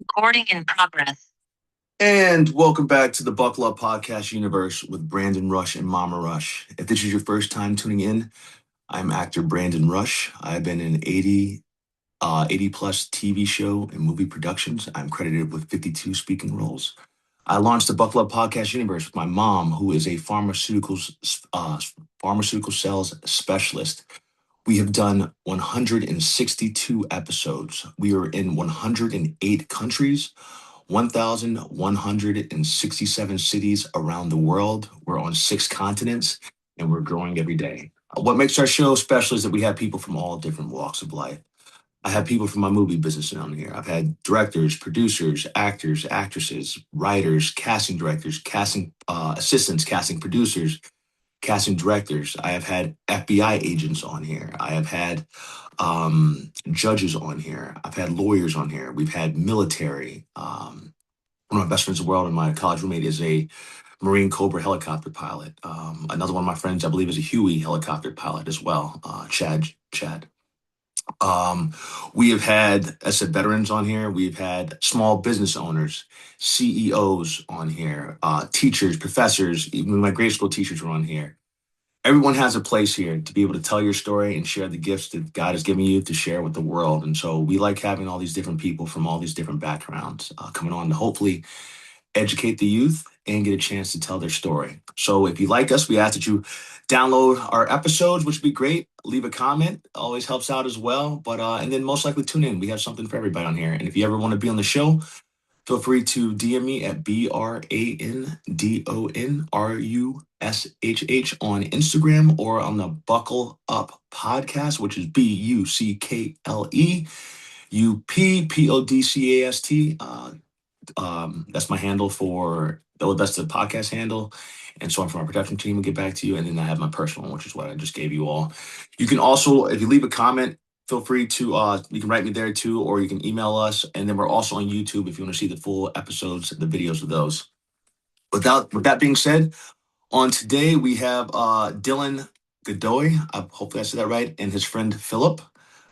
Recording in progress. And welcome back to the Buckle Up Podcast universe with Brandon Rush and Mama Rush. If this is your first time tuning in, I'm actor Brandon Rush. I've been in 80 plus TV show and movie productions. I'm credited with 52 speaking roles. I launched the Buckle Up Podcast universe with my mom, who is a pharmaceutical sales specialist. We have done 162 episodes. We are in 108 countries, 1,167 cities around the world. We're on 6 continents, and we're growing every day. What makes our show special is that we have people from all different walks of life. I have people from my movie business on here. I've had directors, producers, actors, actresses, writers, casting directors, casting assistants, casting producers, casting directors. I have had FBI agents on here. I have had judges on here. I've had lawyers on here. We've had military. One of my best friends in the world and my college roommate is a Marine Cobra helicopter pilot. Another one of my friends, I believe, is a Huey helicopter pilot as well. Chad. Um, we have had, I said, veterans on here. We've had small business owners, CEOs on here, teachers, professors. Even my grade school teachers were on here. Everyone has a place here to be able to tell your story and share the gifts that God has given you to share with the world. And so we like having all these different people from all these different backgrounds coming on to hopefully educate the youth and get a chance to tell their story. So if you like us, we ask that you download our episodes, which would be great. Leave a comment, always helps out as well. But and then most likely tune in. We have something for everybody on here. And if you ever want to be on the show, feel free to DM me at BrandonRushh on Instagram or on the Buckle Up Podcast, which is BuckleUpPodcast. That's my handle for that's the podcast handle. And so I'm from our production team. We'll get back to you. And then I have my personal one, which is what I just gave you all. You can also, if you leave a comment, feel free to you can write me there too, or you can email us. And then we're also on YouTube if you want to see the full episodes, the videos of those. With that being said, on today we have Dylan Godoy. Hopefully I said that right, and his friend Philip,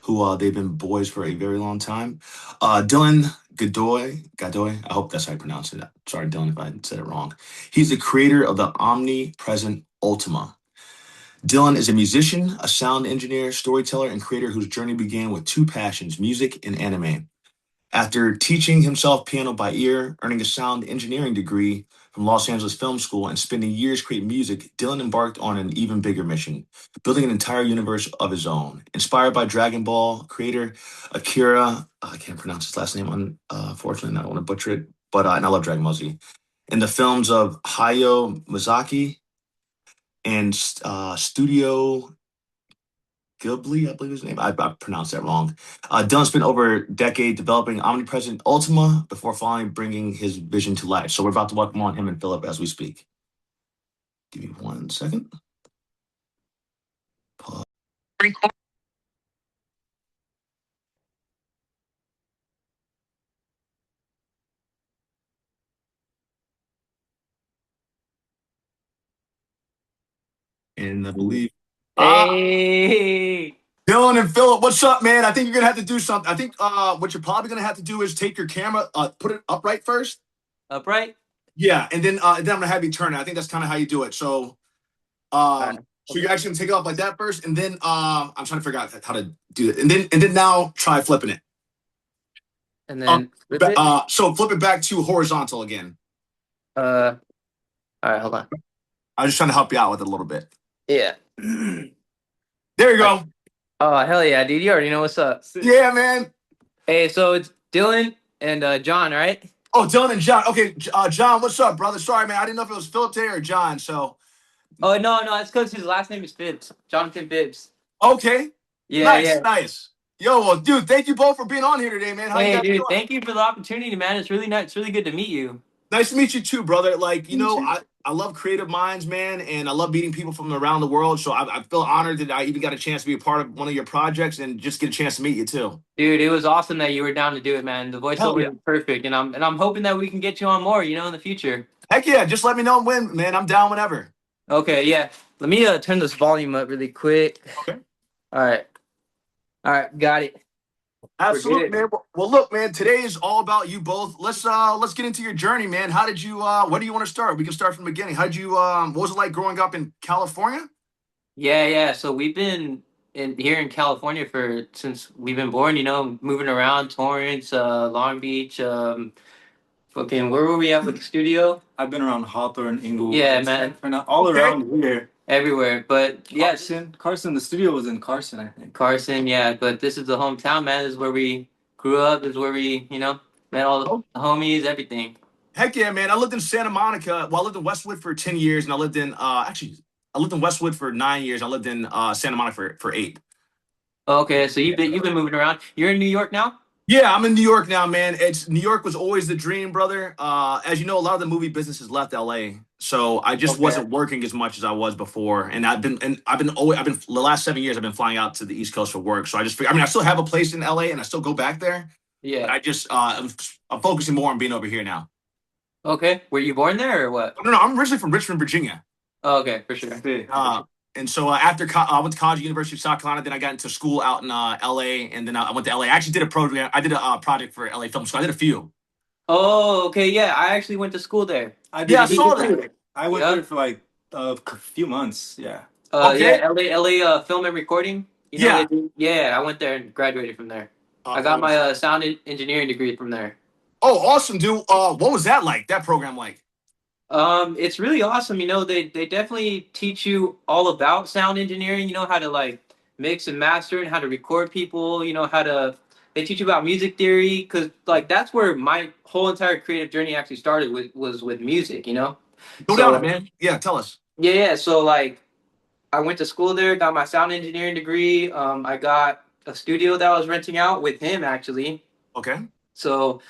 who they've been boys for a very long time. Dylan Godoy. I hope that's how I pronounce it. Sorry, Dylan, if I said it wrong. He's the creator of the OmniPresent Ultima. Dylan is a musician, a sound engineer, storyteller, and creator whose journey began with two passions, music and anime. After teaching himself piano by ear, earning a sound engineering degree from Los Angeles Film School, and spending years creating music, Dylan embarked on an even bigger mission, building an entire universe of his own. Inspired by Dragon Ball creator Akira, I can't pronounce his last name, unfortunately, I don't want to butcher it, but and I love Dragon Ball Z. In the films of Hayao Miyazaki and Studio Ghibli, I believe his name. I pronounced that wrong. Dylan spent over a decade developing OmniPresent Ultima before finally bringing his vision to life. So we're about to welcome on him and Philip as we speak. Give me 1 second. Pause. Record. And I believe. Hey. Dylan and Philip, what's up, man? I think you're gonna have to do something. I think what you're probably gonna have to do is take your camera, put it upright first. Upright? Yeah, and then I'm gonna have you turn it. I think that's kind of how you do it. So Right. so you're actually gonna take it off like that first, and then I'm trying to figure out how to do it, and then now try flipping it. And then flip it? So flip it back to horizontal again. All right, hold on. I was just trying to help you out with it a little bit. Yeah. There you go. Oh, hell yeah, dude. You already know what's up. Yeah, man. Hey, so it's Dylan and John, right? Oh, Dylan and John. Okay, John, what's up, brother? Sorry, man. I didn't know if it was Philip today or John. So. Oh, no, it's because his last name is Phibbs. Jonathan Phibbs. Okay. Yeah. Nice. Yo, well, dude, thank you both for being on here today, man. How you Hey, guys dude, doing? thank you for the opportunity, man. It's really nice. It's really good to meet you. Nice to meet you too, brother. Like, I love creative minds, man, and I love meeting people from around the world. So I feel honored that I even got a chance to be a part of one of your projects and just get a chance to meet you too. Dude, it was awesome that you were down to do it, man. The voiceover is perfect, and I'm hoping that we can get you on more, in the future. Heck yeah, just let me know when, man. I'm down whenever. Okay, yeah. Let me turn this volume up really quick. Okay. All right, got it. Absolutely, Forget man. Well, look, man. Today is all about you both. Let's get into your journey, man. How did you? Where do you want to start? We can start from the beginning. How did you? What was it like growing up in California? Yeah, yeah. So we've been in here in California for since we've been born, moving around Torrance, Long Beach, fucking where were we at with the studio? I've been around Hawthorne, Inglewood, Yeah, man. all Okay. around here. Everywhere. But yes, Carson. The studio was in Carson, I think. Carson, yeah, but this is the hometown, man. This is where we grew up, this is where we, met all the Oh, homies, everything. heck yeah, man. I lived in Santa Monica. Well, I lived in Westwood for 10 years, and I lived in I lived in Westwood for 9 years. I lived in Santa Monica for eight. Okay, so you've been moving around. You're in New York now? Yeah, I'm in New York now, man. It's New York was always the dream, brother. As you know, a lot of the movie businesses left LA, so I just Okay. wasn't working as much as I was before. And I've been the last 7 years I've been flying out to the East Coast for work. So I just I mean, I still have a place in LA, and I still go back there, but Yeah. I'm focusing more on being over here now. Okay. Were you born there or what? No, no, I'm originally from Richmond, Virginia. Oh, okay, for sure. Hey, Uh, and so I went to college, University of South Carolina. Then I got into school out in LA, and then I went to LA. I actually did a program. I did a project for LA Film School. I did a few. Oh, okay, yeah. I actually went to school there. I Yeah, did I Me saw that. too. I went Yeah. there for like a few months. Yeah. Yeah, Okay. LA film and recording. Yeah. Yeah, I went there and graduated from there. I got my Awesome. engineering degree from there. Oh, awesome, dude. What was that like? That program like? It's really awesome. They definitely teach you all about sound engineering. You know how to like mix and master and how to record people. They teach you about music theory because like that's where my whole entire creative journey actually started was with music. No doubt, So man. Yeah, tell us. yeah, yeah. So like I went to school there, got my sound engineering degree. I got a studio that I was renting out with him actually. Okay. So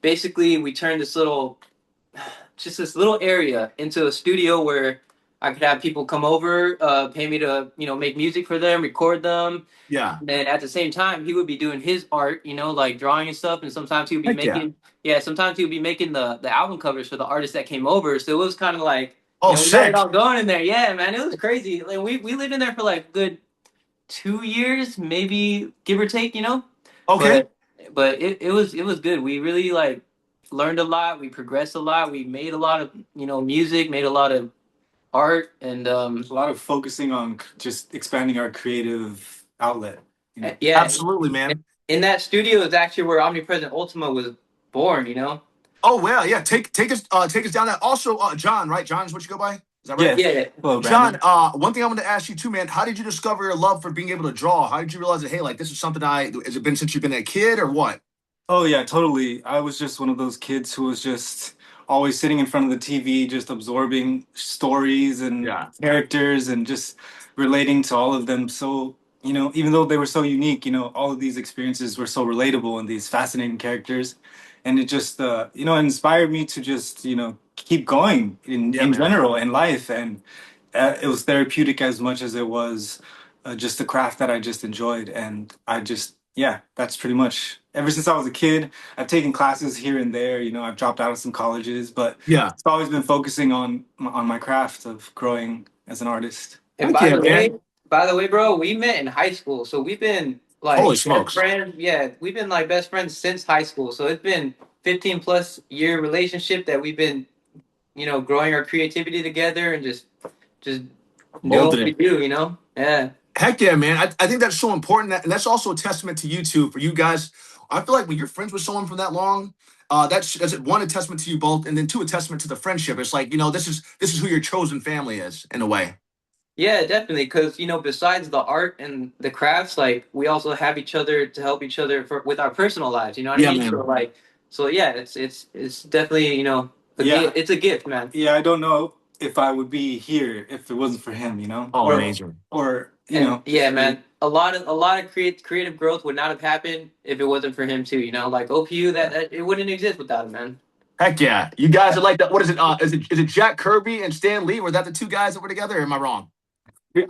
basically, we turned just this little area into a studio where I could have people come over, pay me to, make music for them, record them. Yeah. And then at the same time, he would be doing his art, like drawing and stuff. And sometimes he would be Heck yeah. making, yeah, sometimes he would be making the album covers for the artists that came over. So it was kind of like, Oh, we got it sick. all going in there. Yeah, man, it was crazy. Like we lived in there for like good 2 years, maybe give or take. Okay. But it was good. We really like learned a lot. We progressed a lot. We made a lot of music, made a lot of art, and A lot of focusing on just expanding our creative outlet. yeah. Absolutely, man. In that studio is actually where OmniPresent Ultima was born. Oh well, yeah. Take us down that. Also, John, right? John is what you go by. Is that right? Yeah. Yeah. Hello, John, Brandon. one thing I wanted to ask you too, man. How did you discover your love for being able to draw? How did you realize that, hey, like this is something has it been since you've been a kid or what? Oh yeah, totally. I was just one of those kids who was just always sitting in front of the TV, just absorbing stories and Yeah. characters and just relating to all of them. So, even though they were so unique, all of these experiences were so relatable and these fascinating characters. And it just, inspired me to just, keep going Yeah, in man. general in life. And it was therapeutic as much as it was just a craft that I just enjoyed. And yeah, that's pretty much ever since I was a kid. I've taken classes here and there. I've dropped out of some colleges, but Yeah. it's always been focusing on my craft of growing as an artist. And Heck yeah, man. by the way, bro, we met in high school, so we've been Holy like best smokes. friends. Yeah, we've been like best friends since high school. So it's been 15 plus year relationship that we've been growing our creativity together and just doing Molded what we it. do. Yeah. Heck yeah, man. I think that's so important. And that's also a testament to you two, for you guys. I feel like when you're friends with someone for that long, that's one, a testament to you both, and then two, a testament to the friendship. It's like, this is who your chosen family is in a way. Yeah, definitely. Because besides the art and the crafts, like we also have each other to help each other with our personal lives. You know what I Yeah, mean? So man. like, so yeah, it's definitely a Yeah, gift. It's a gift, man. yeah. I don't know if I would be here if it wasn't for him. Oh, Bro, amazing. Or and yeah, man, a lot of creative growth would not have happened if it wasn't for him too. Like OPU, that it wouldn't exist without him, man. Heck yeah. You guys are like that. What is it? Is it Jack Kirby and Stan Lee? Were that the two guys that were together? Or am I wrong?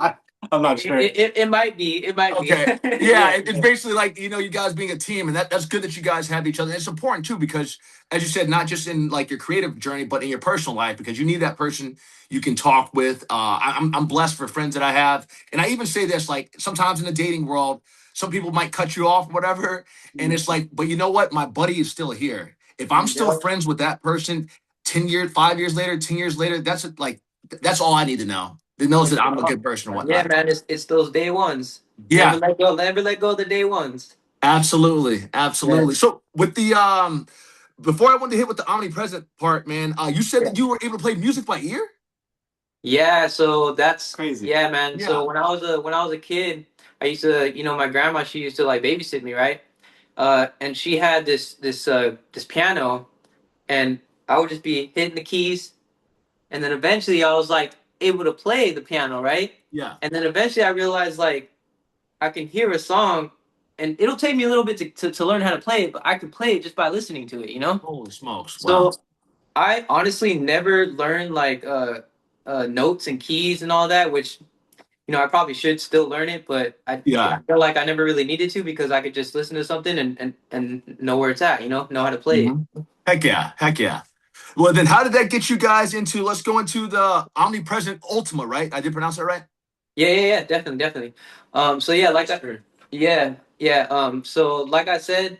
I, I'm not It, sure. it, it might be. It might be. Okay. Yeah, Yeah. it's basically like, you guys being a team, and that's good that you guys have each other. And it's important too, because as you said, not just in like your creative journey, but in your personal life, because you need that person you can talk with. I'm blessed for friends that I have. And I even say this, like sometimes in the dating world, some people might cut you off, whatever. And it's like, but you know what? My buddy is still here. If I'm still Yeah. friends with that person 10 years, 5 years later, 10 years later, that's all I need to know. It knows that I'm a good person or Yeah, whatnot. man, it's those day ones. Yeah, Never let go of the day ones. absolutely. Yeah. Absolutely. So with the before I wanted to hit with the omnipresent part, man, you said Yeah. that you were able to play music by ear? Yeah, so that's Crazy. yeah, man. Yeah. So when I was a kid, I used to, my grandma, she used to like babysit me, right? And she had this piano, and I would just be hitting the keys, and then eventually I was like able to play the piano, right? Yeah. And then eventually I realized like I can hear a song, and it'll take me a little bit to learn how to play it, but I can play it just by listening to it, you know? Holy smokes. Wow. So I honestly never learned like notes and keys and all that, which I probably should still learn it, but I Yeah. feel like I never really needed to because I could just listen to something and know where it's at, know how to play it. Mhm. Heck yeah. Heck yeah. Well, then how did that get you guys into, let's go into the omnipresent Ultima, right? I did pronounce that right? Yeah, definitely, definitely. So yeah, so like I said,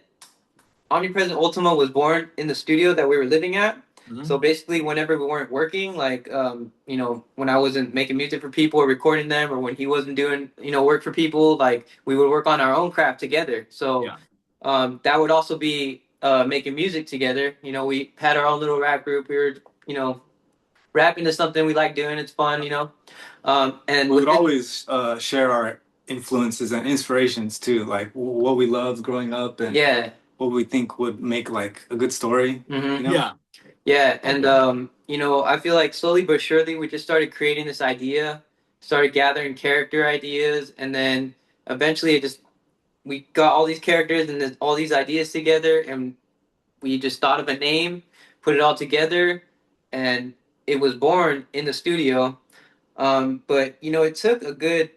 Omnipresent Ultima was born in the studio that we were living at. Hmm. So basically, whenever we weren't working, like when I wasn't making music for people or recording them, or when he wasn't doing work for people, like we would work on our own craft together. So Yeah. that would also be making music together. We had our own little rap group. We were rapping to something we like doing. It's fun. And We would within, always share our influences and inspirations too, like what we loved growing up and yeah. what we think would make like a good story. Hmm. You know? Yeah. Yeah, and Okay. I feel like slowly but surely we just started creating this idea, started gathering character ideas, and then eventually we got all these characters and all these ideas together, and we just thought of a name, put it all together, and it was born in the studio. But it took a good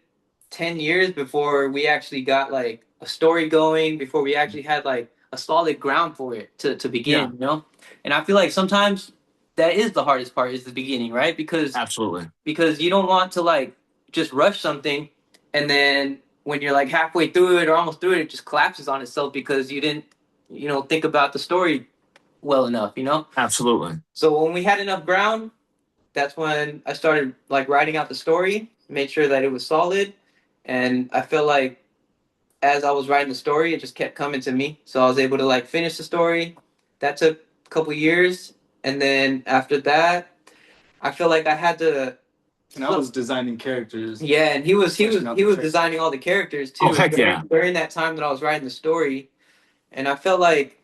10 years before we actually got like a story going, before we actually had like a solid ground for it to Yeah. begin. And I feel like sometimes that is the hardest part is the beginning, right? Absolutely. Because you don't want to like just rush something, and then when you're like halfway through it or almost through it, it just collapses on itself because you didn't think about the story well enough. Absolutely. So when we had enough ground, that's when I started like writing out the story, made sure that it was solid, and I felt like as I was writing the story, it just kept coming to me. So I was able to like finish the story. That took a couple years, and then after that, I feel like I had to. And I was designing characters. Yeah, and Fleshing out he the was characters. designing all the characters Oh, too heck yeah. during that time that I was writing the story, and I felt like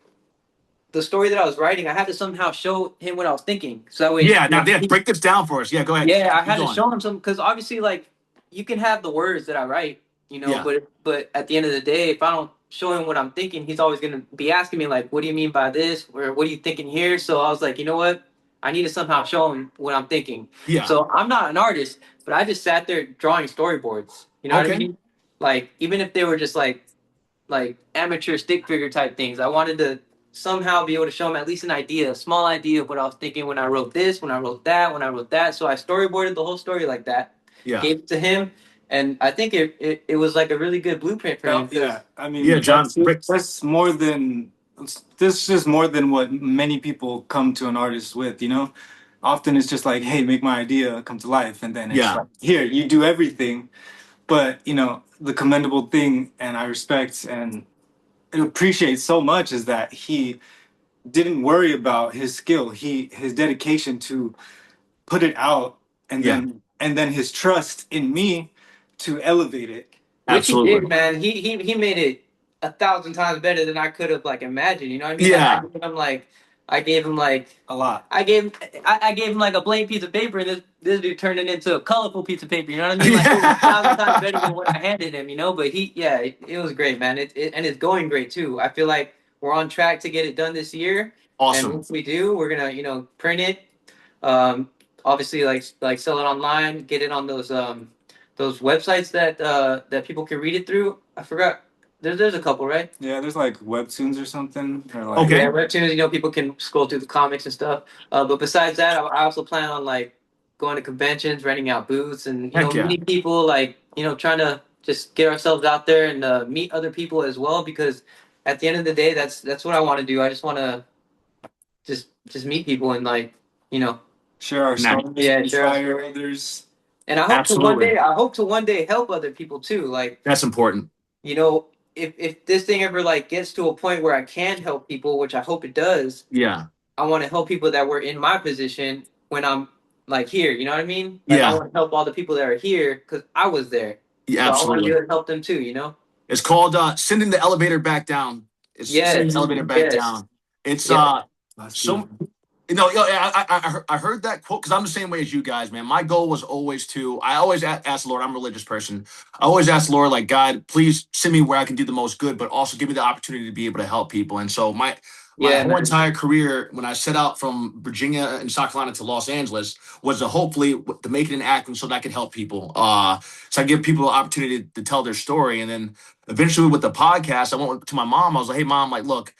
the story that I was writing, I had to somehow show him what I was thinking. So that way, Yeah. Now, yeah, break this down for us. Yeah, go ahead. yeah, I Keep had to going. show him some because obviously, like, you can have the words that I write, Yeah. but at the end of the day, if I don't show him what I'm thinking, he's always gonna be asking me like, "What do you mean by this?" or "What are you thinking here?" So I was like, you know what? I need to somehow show him what I'm thinking. Yeah. So I'm not an artist, but I just sat there drawing storyboards. You know what I Okay. mean? Like even if they were just like amateur stick figure type things. I wanted to somehow be able to show him at least an idea, a small idea of what I was thinking when I wrote this, when I wrote that, when I wrote that. So I storyboarded the whole story like that, Yeah. gave it to him, and I think it was like a really good blueprint for him. Yeah, I Yeah, mean John. that's more than this is more than what many people come to an artist with. Often it's just like, hey, make my idea come to life, and then it's Yeah. like, here, you do everything. But the commendable thing, and I respect and appreciate so much, is that he didn't worry about his skill, his dedication to put it out, and Yeah. then his trust in me to elevate it. Which he did, Absolutely. man. He made it 1,000 times better than I could have like imagined. You know what I mean? Like Yeah. I gave him like A lot. I gave him like a blank piece of paper, and this dude turned it into a colorful piece of paper. You know what I mean? Like it was 1,000 times better than what I handed him. But it was great, man. And it's going great too. I feel like we're on track to get it done this year. And Awesome. once we do, we're gonna print it. Um, Obviously like sell it online, get it on those websites that people can read it through. I forgot. There's a couple, right? Yeah, there's like webtoons or something, or like Okay. Yeah, webtoons. People can scroll through the comics and stuff. But besides that, I also plan on like going to conventions, renting out booths, and Heck yeah. meeting people. Like trying to just get ourselves out there and meet other people as well. Because at the end of the day, that's what I want to do. I just want to just meet people and like you know Share our Nah, stories, yeah share our inspire story. others. And absolutely. I hope to one day help other people too. Like That's important. you know, if this thing ever like gets to a point where I can help people, which I hope it does, Yeah. I want to help people that were in my position when I'm like here. You know what I mean? Like I Yeah. want to help all the people that are here because I was there. Yeah, So I want to be absolutely. able to help them too. You know? It's called sending the elevator back down. It's sending the Yes, elevator back yes, down. It's yeah, That's so beautiful. I heard that quote because I'm the same way as you guys, man. My goal was always I always ask the Lord. I'm a religious person. I always ask the Lord, like, God, please send me where I can do the most good, but also give me the opportunity to be able to help people. And so my yeah, whole man. entire career, when I set out from Virginia and South Carolina to Los Angeles, was to hopefully to make it an acting so that I could help people. So I give people the opportunity to tell their story, and then eventually with the podcast, I went to my mom. I was like, "Hey, mom, like, look,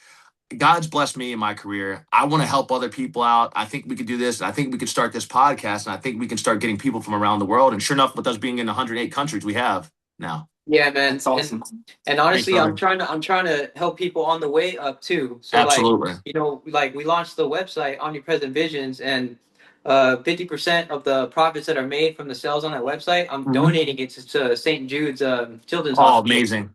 God's blessed me in my career. I want to help other people out. I think we could do this. I think we could start this podcast, and I think we can start getting people from around the world." And sure enough, with us being in 108 countries, we have now. Yeah, man. That's awesome. And Thanks, honestly, brother. I'm trying to help people on the way up too. So like, Absolutely. like we launched the website OmniPresent Visions, and 50% of the profits that are made from the sales on that website, I'm Mhm. donating it to St. Jude's Children's Oh, Hospital. amazing.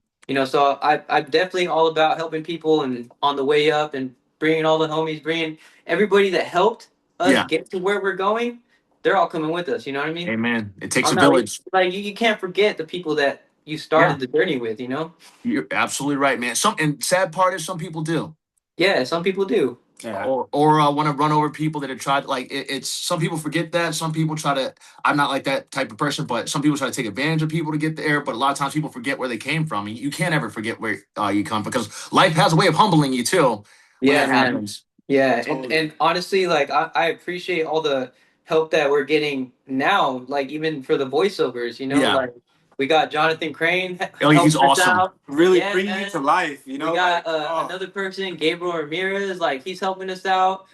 So I'm definitely all about helping people and on the way up and bringing all the homies, bringing everybody that helped us Yeah. get to where we're going. They're all coming with us. You know what I mean? Amen. It takes I'm a not village. like you can't forget the people that you Yeah. started the journey with. You know? You're absolutely right, man. Some and sad part is some people do, Yeah, some people do. Yeah. or want to run over people that have tried. Like it's some people forget that. Some people try to. I'm not like that type of person, but some people try to take advantage of people to get there. But a lot of times people forget where they came from. And you can't ever forget where you come from because life has a way of humbling you too when Yeah, that man. happens. Yeah, Totally. and honestly, like I appreciate all the help that we're getting now. Like even for the voiceovers, Yeah. like we got Jonathan Crane Oh, he's helping us awesome. out. Really Yeah, bringing it man. to life, We like, got another person, Gabriel Ramirez. Like he's helping us out.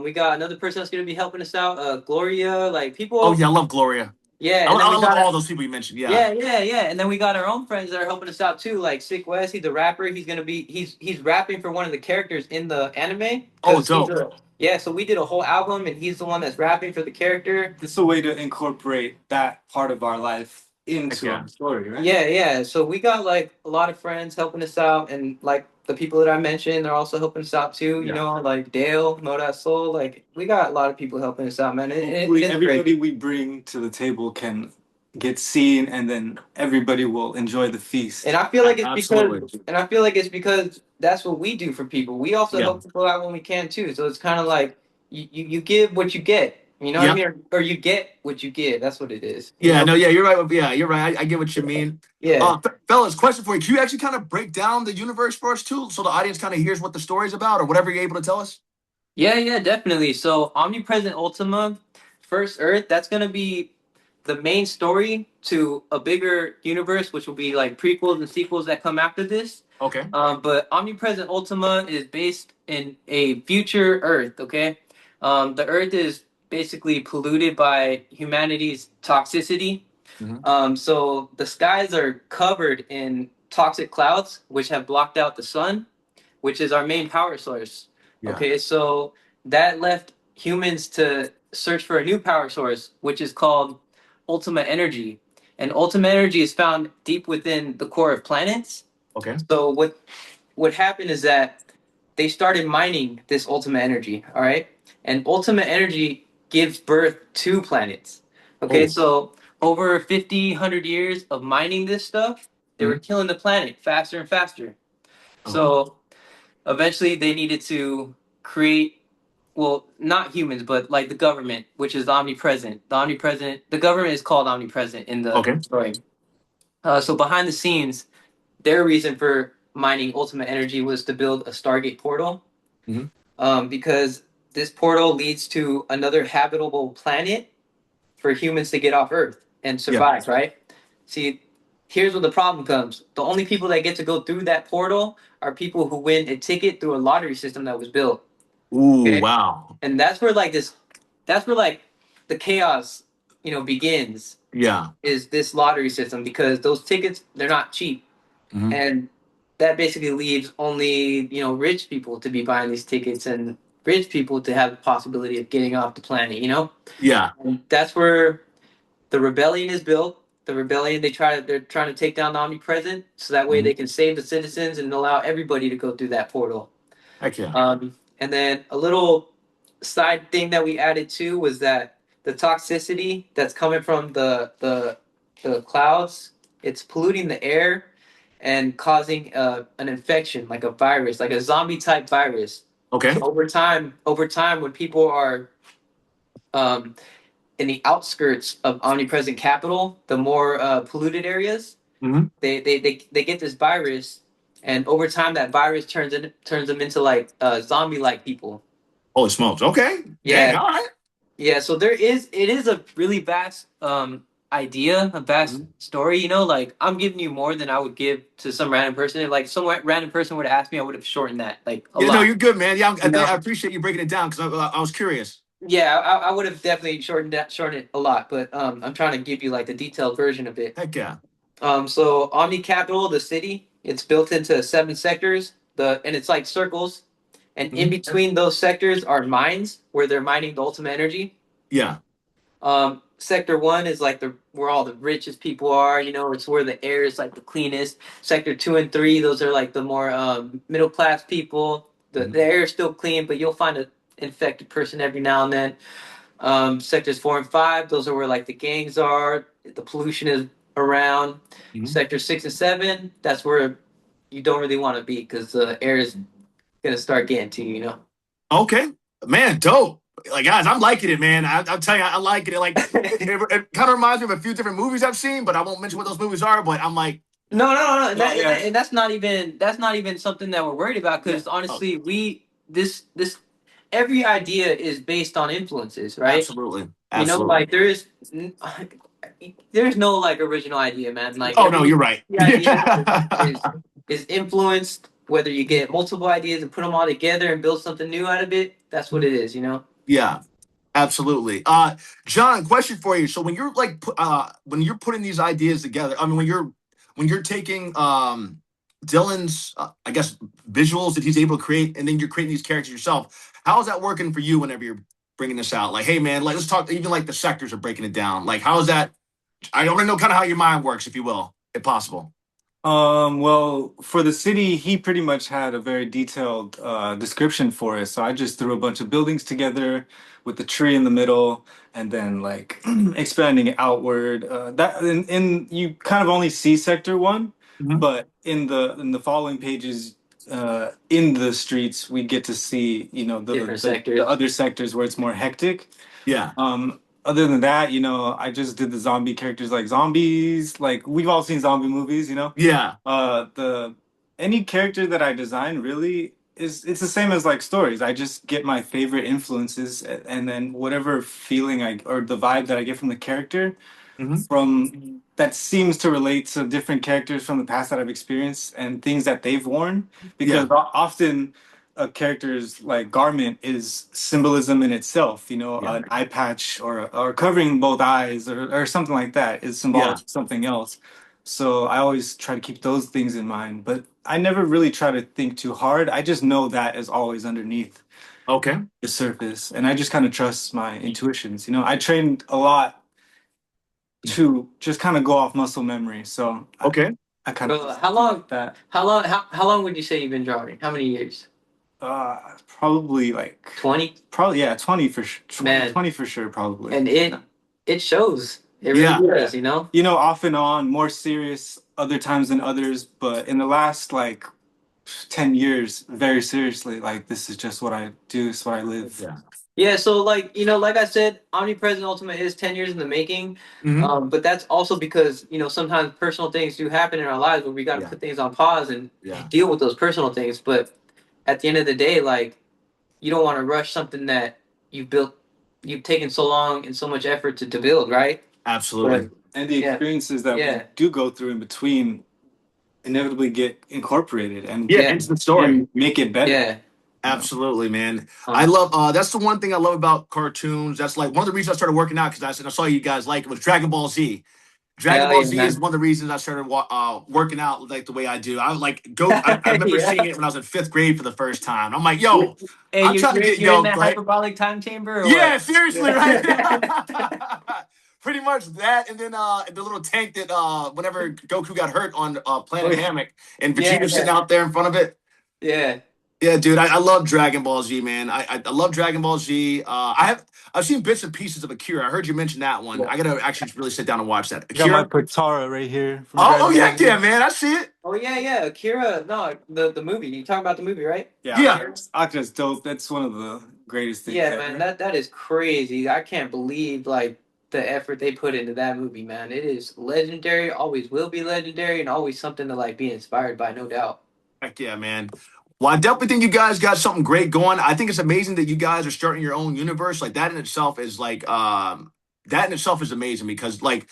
We got another person that's gonna be helping us out, Gloria. Like Oh people. yeah, I love Gloria. Yeah, and then I we love got all those people you mentioned. Yeah. yeah. And then we got our own friends that are helping us out too, like Sick West. He's a rapper. He's rapping for one of the characters in the anime Oh, because he's dope. a yeah. So we did a whole album, and he's the one that's rapping for the character. it's a way to incorporate that part of our life Heck into yeah. our story, right? Yeah, yeah. So we got like a lot of friends helping us out, and like the people that I mentioned, they're also helping us out too. You Yeah. know, like Dale, Know That Soul. Like we got a lot of people helping us out, man. It Hopefully, is great. everybody we bring to the table can get seen, and then everybody will enjoy the feast. And I feel like Absolutely. it's because that's what we do for people. We also Yeah. help people out when we can too. So it's kind of like you give what you get. You know what I Yeah. mean? Or you get what you give. That's what it is. You Yeah, know? no, yeah, you're right. Yeah, you're right. I get what you mean. Yeah. Fellas, question for you. Can you actually kind of break down the universe for us too, so the audience kind of hears what the story's about, or whatever you're able to tell us? Yeah, yeah, definitely. So Omnipresent Ultima, First Earth, that's gonna be the main story to a bigger universe, which will be like prequels and sequels that come after this. Okay. But Omnipresent Ultima is based in a future Earth. Okay, the Earth is basically polluted by humanity's toxicity. Hmm. So the skies are covered in toxic clouds, which have blocked out the sun, which is our main power source. Yeah. Okay, so that left humans to search for a new power source, which is called Ultima Energy. And Ultima Energy is found deep within the core of planets. Okay. So what happened is that they started mining this Ultima Energy, all right? And Ultima Energy gives birth to planets. Okay, Oh. so over 50, 100 years of mining this stuff, they were Mhm. killing the planet faster and faster. Okay. So eventually they needed to create, well, not humans, but like the government, which is omnipresent. The government is called omnipresent in the Okay. story. So behind the scenes, their reason for mining Ultimate Energy was to build a Stargate portal, Hmm. because this portal leads to another habitable planet for humans to get off Earth and Yeah. survive, right? See, here's where the problem comes. The only people that get to go through that portal are people who win a ticket through a lottery system that was built. Ooh, Okay? wow. And that's where like the chaos begins Yeah. is this lottery system, because those tickets, they're not cheap, Hmm. and that basically leaves only rich people to be buying these tickets, and rich people to have the possibility of getting off the planet. Yeah. And that's where the rebellion is built. The rebellion, they're trying to take down the omnipresent, so that way Hmm. they can save the citizens and allow everybody to go through that portal. Heck yeah. And then a little side thing that we added too was that the toxicity that's coming from the clouds, it's polluting the air and causing an infection, like a virus, like a zombie type virus. Okay. So over time, when people are um, in the outskirts of omnipresent capital, the more polluted areas, Hmm. they get this virus, and over time that virus turns them into like zombie like people. Holy smokes. Okay. Dang. Yeah, All right. yeah. So it is a really vast idea, a vast Mhm. story. Like I'm giving you more than I would give to some random person. If like some random person would have asked me, I would have shortened that like a Yeah, no, lot. you're good, man. Yeah, You know. I appreciate you breaking it down because I was curious. Yeah, I would have definitely shortened it a lot, but I'm trying to give you like the detailed version of it. Heck yeah. So Omni Capital, the city, it's built into 7 sectors. And it's like circles, and in Mhm. between those sectors are mines where they're mining the ultimate energy. Yeah. Sector 1 is like the where all the richest people are. It's where the air is like the cleanest. Sector 2 and 3, those are like the more middle class people. The Mhm. the air is still clean, but you'll find an infected person every now and then. Sectors 4 and 5, those are where like the gangs are. The pollution is around. Mhm. Sector 6 and 7, that's where you don't really want to be because the air is gonna start getting to you. Okay. Man, dope. Like, guys, I'm liking it, man. I'll tell you, I like it. Like, it kind of reminds me of a few different movies I've seen, but I won't mention what those movies are. But I'm like, No, no, no, and, Yeah, yeah. and that's not even something that we're worried about, because oh, honestly, we this every idea is based on influences, right? absolutely. Absolutely. Like there's no like original idea, man. Like Oh, no, every you're right. idea is Yeah. is influenced. Whether you get multiple ideas and put them all together and build something new out of it, that's what it is. Yeah. Absolutely. John, question for you. So when you're like when you're putting these ideas together, I mean when you're taking Dylan's I guess visuals that he's able to create and then you're creating these characters yourself. How is that working for you whenever you're bringing this out? Like, hey man, like let's talk even like the sectors are breaking it down. Like how is that I don't know kind of how your mind works if you will, if possible. Well, for the city, he pretty much had a very detailed description for it. So I just threw a bunch of buildings together with the tree in the middle, and then like expanding it outward. That in you kind of only see sector one, Mhm. but in the following pages, in the streets, we get to see Different the sectors. other sectors where it's more hectic. Yeah. Other than that, I just did the zombie characters like zombies. Like we've all seen zombie movies. Yeah. The any character that I design really is it's the same as like stories. I just get my favorite influences and then whatever feeling I or the vibe that I get from the character Hmm. from that seems to relate to different characters from the past that I've experienced and things that they've worn because Yeah. often a character's like garment is symbolism in itself, Yeah. an eye patch or covering both eyes or something like that is symbolic Yeah. of something else. So I always try to keep those things in mind, but I never really try to think too hard. I just know that is always underneath Okay. the surface and I just kind of trust my intuitions. I trained a lot to just kind of go off muscle memory. So Okay. I kind So of how long? that. How long would you say you've been drawing? How many years? Probably like 20? probably yeah, 20 for sure. 20, Man, 20 for sure, probably. and it shows. It really Yeah. does. Off and on, more serious other times than others, but in the last like 10 years, very seriously, like this is just what I do, it's what I live. Yeah. Yeah, so like I said, Omnipresent Ultima is 10 years in the making. Hmm. But that's also because, sometimes personal things do happen in our lives where we got to Yeah. put things on pause and Yeah. deal with those personal things. But at the end of the day, like, you don't want to rush something that you've built, you've taken so long and so much effort to build, right? Absolutely. But And the yeah, experiences that we yeah, do go through in between inevitably get incorporated and Yeah, yeah, into the story. and make it better. yeah. You know. Absolutely, man. I Um, love that's the one thing I love about cartoons. That's like one of the reasons I started working out because I saw you guys like it was Dragon Ball Z. Dragon hell Ball yeah, Z is man. one of the reasons I started working out like the way I do. I was like go. I remember Yeah. seeing it when I was in fifth grade for the first time. I'm like, yo, Hey, I'm trying to get you're in yoked, that right? hyperbolic time chamber or Yeah, what? seriously, right? Yeah. Pretty much that, and then the little tank that whenever Goku got hurt on Oh Planet yeah. Hammock, and Yeah, Vegeta sitting yeah, out there in front of it. yeah. Yeah, dude, I love Dragon Ball Z, man. I love Dragon Ball Z. I've seen bits and pieces of Akira. I heard you mention that one. I gotta actually really sit down and watch that. I got my Akira. Potara right here from Oh Dragon yeah, Ball Z. yeah, man. I see it. Oh yeah, yeah. Akira, no, the movie. You talking about the movie, right? Yeah, Yeah, Akira's dope. That's one of the greatest things Yeah, man. ever. That is crazy. I can't believe like the effort they put into that movie, man. It is legendary. Always will be legendary, and always something to like be inspired by, no doubt. heck yeah, man. Well, I definitely think you guys got something great going. I think it's amazing that you guys are starting your own universe. Like that in itself is that in itself is amazing because like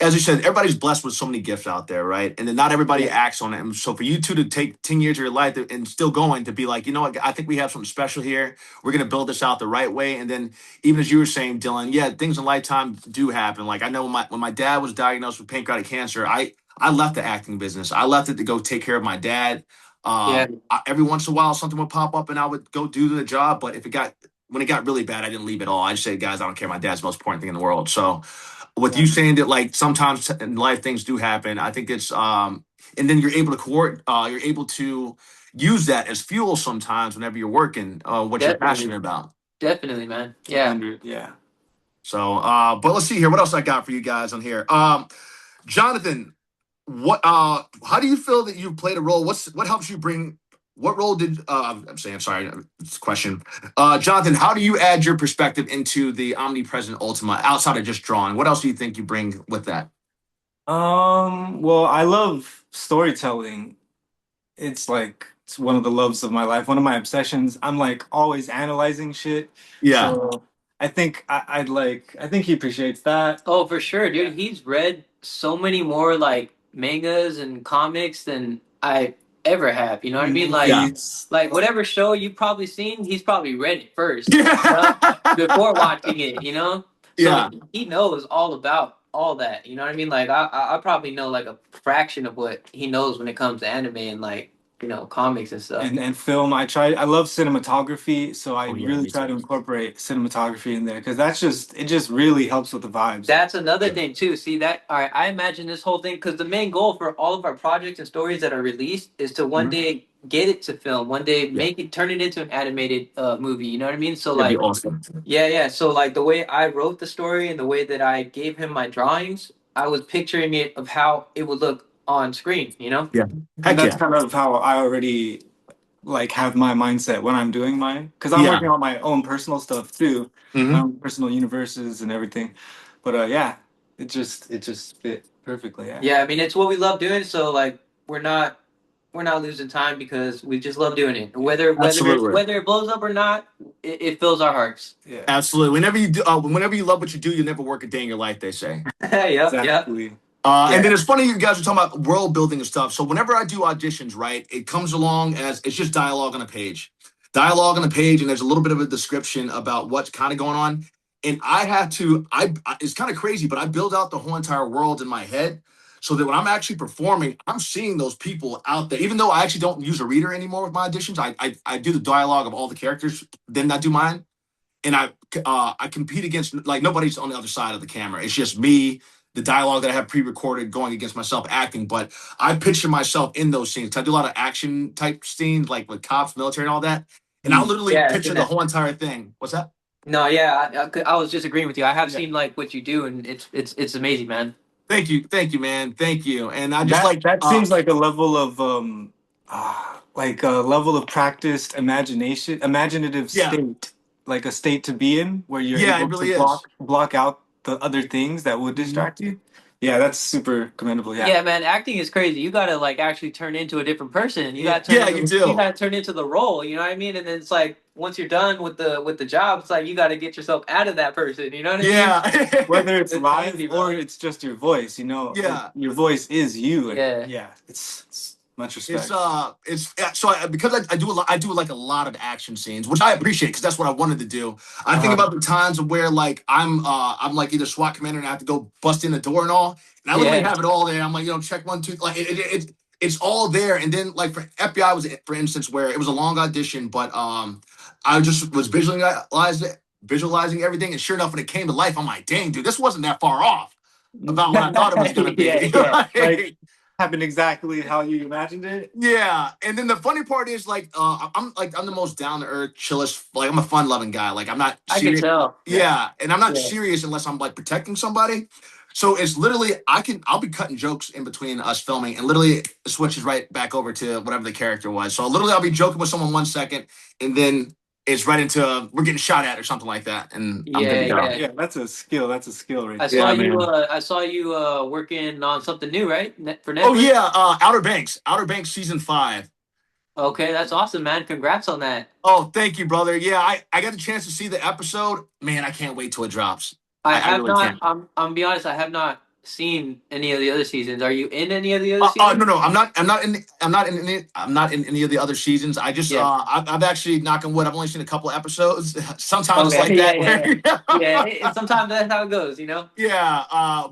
as you said, everybody's blessed with so many gifts out there, right? And then not everybody Yeah, acts on it. And so for you two to take 10 years of your life and still going to be like, you know what, I think we have something special here. We're gonna build this out the right way. And then even as you were saying, Dylan, yeah, things in lifetime do happen. Like I know when my dad was diagnosed with pancreatic cancer, I left the acting business. I left it to go take care of my dad. yeah. Every once in a while, something would pop up, and I would go do the job. But when it got really bad, I didn't leave at all. I just said, guys, I don't care. My dad's the most important thing in the world. So, with Yeah. you saying that, like sometimes in life things do happen, I think it's and then you're able to you're able to use that as fuel sometimes whenever you're working, what you're Definitely, passionate about. definitely, man. Yeah. 100. Yeah. So, but let's see here. What else I got for you guys on here? Jonathan, how do you feel that you played a role? What helps you bring what role did I'm saying sorry, it's a question. Jonathan, how do you add your perspective into the omnipresent Ultima outside of just drawing? What else do you think you bring with that? Well, I love storytelling. It's one of the loves of my life, one of my obsessions. I'm like always analyzing shit. Yeah. So I think I think he appreciates that. Oh, for sure, Yeah. dude. He's read so many more like mangas and comics than I ever have. You know what I mean? Yeah. Movies. Like whatever show you've probably seen, he's probably read it first, you know, Yeah. before watching it. You know, so Yeah. he knows all about all that. You know what I mean? Like I probably know like a fraction of what he knows when it comes to anime and like comics and stuff. And film. I love cinematography, so I Oh yeah, really me try to too. incorporate cinematography in there because it just really helps with the vibes. That's another Yeah. thing too. See that? All right, I imagine this whole thing because the main goal for all of our projects and stories that are released is to one Mhm. day get it to film, one day Yeah. make it, turn it into an animated movie. You know what I mean? So That'd be like, awesome. yeah, yeah. So like the way I wrote the story and the way that I gave him my drawings, I was picturing it of how it would look on screen. You know? Yeah. And Heck that's yeah. kind of how I already like have my mindset when I'm doing mine because I'm Yeah. working on my own personal stuff too, my Hmm. own personal universes and everything. But yeah, it just fit perfectly. Yeah. Yeah. I mean, it's what we love doing. So like, we're not we're not losing time because we just love doing it. Absolutely. Whether it blows up or not, it fills our hearts. Yeah. Absolutely. Whenever you love what you do, you never work a day in your life, they say. Yep, yep. Exactly. And then Yeah. it's funny you guys are talking about world building and stuff. So whenever I do auditions, right, it comes along as it's just dialogue on a page, and there's a little bit of a description about what's kind of going on. And I have to, it's kind of crazy, but I build out the whole entire world in my head so that when I'm actually performing, I'm seeing those people out there. Even though I actually don't use a reader anymore with my auditions, I do the dialogue of all the characters, then I do mine, and I compete against like nobody's on the other side of the camera. It's just me, the dialogue that I have pre-recorded going against myself acting. But I picture myself in those scenes. I do a lot of action type scenes like with cops, military, and all that. And I Mm. literally Yeah, I've picture seen the that. whole entire thing. What's that? No, yeah, I was just agreeing with you. I have Yeah. seen like what you do, and it's amazing, man. Thank you, man, thank you. And I just That seems like a level of like a level of practiced imaginative yeah, state, like a state to be in where you're yeah, it able to really is. block out the other things that would Mhm. distract you. Yeah, that's super commendable. Yeah. Yeah, man, acting is crazy. You gotta like actually turn into a different person. Yeah. Yeah, you You do. gotta turn into the role. You know what I mean? And then it's like once you're done with the job, it's like you gotta get yourself out of that person. You know what I mean? Yeah, Whether it's It's live crazy, or bro. it's just your voice, yeah. your voice is you. And Yeah. yeah, it's Much respect. Because I do I do like a lot of action scenes, which I appreciate because that's what I wanted to do. I think about the times where like I'm like either SWAT commander and I have to go bust in the door and all, and I literally Yeah. have it all there. I'm like, check 1 2, like it's all there. And then like for FBI was for instance where it was a long audition, but I just was visualizing everything, and sure enough, when it came to life, I'm like, dang, dude, this wasn't that far off about what I thought it was gonna Yeah, be. yeah. Like happened exactly how you imagined it. Yeah, and then the funny part is I'm the most down to earth, chillest. Like I'm a fun loving guy. Like I'm not I can serious. tell. Yeah, and I'm not Yeah. serious unless I'm like protecting somebody. So it's literally I'll be cutting jokes in between us filming, and literally it switches right back over to whatever the character was. So literally I'll be joking with someone 1 second, and then it's right into we're getting shot at or something like that, and I'm good Yeah, to go. yeah. Yeah, that's a skill. That's a skill right I there. saw Yeah, you. man. I saw you working on something new, right? For Oh Netflix. yeah, Outer Banks season 5. Okay, that's awesome, man. Congrats on that. Oh, thank you, brother. Yeah, I got the chance to see the episode. Man, I can't wait till it drops. I I have really not. can't. I'm be honest. I have not seen any of the other seasons. Are you in any of the other No, seasons? no, I'm not in any of the other seasons. I just, Yeah. I've actually, knock on wood, I've only seen a couple episodes. Sometimes it's Okay. like Yeah. that Yeah. where, Yeah. Sometimes that's how it goes. You know. yeah.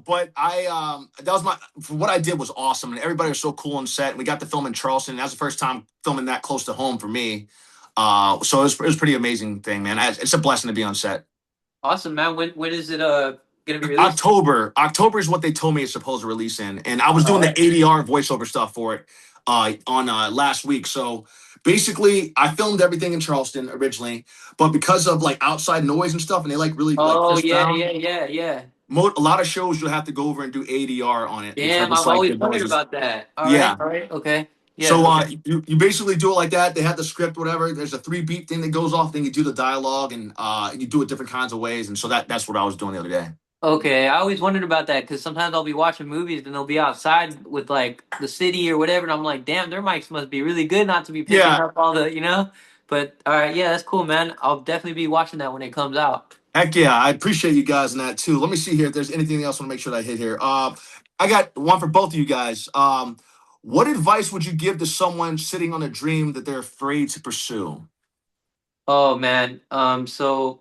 But that was for what I did was awesome, and everybody was so cool on set. We got to film in Charleston. And that was the first time filming that close to home for me. So it was pretty amazing thing, man. It's a blessing to be on set. Awesome, man. When is it gonna be released? October is what they told me it's supposed to release in, and I was All doing the right. ADR voiceover stuff for it on last week. So basically, I filmed everything in Charleston originally, but because of like outside noise and stuff, and they like really like Oh crisp yeah, sound, yeah, yeah, yeah. a lot of shows you'll have to go over and do ADR on it because Damn, it's I've like always the wondered noises. about that. All right, Yeah. all right, okay. Yeah, So okay. you basically do it like that. They have the script, whatever. There's a 3 beep thing that goes off. Then you do the dialogue, and you do it different kinds of ways. And so that's what I was doing the other day. Okay, I always wondered about that because sometimes I'll be watching movies and they'll be outside with like the city or whatever, and I'm like, damn, their mics must be really good not to be picking Yeah. up all the, you know? But all right, yeah, that's cool, man. I'll definitely be watching that when it comes out. Heck yeah, I appreciate you guys in that too. Let me see here if there's anything else I want to make sure that I hit here. I got one for both of you guys. What advice would you give to someone sitting on a dream that they're afraid to pursue? Oh man, so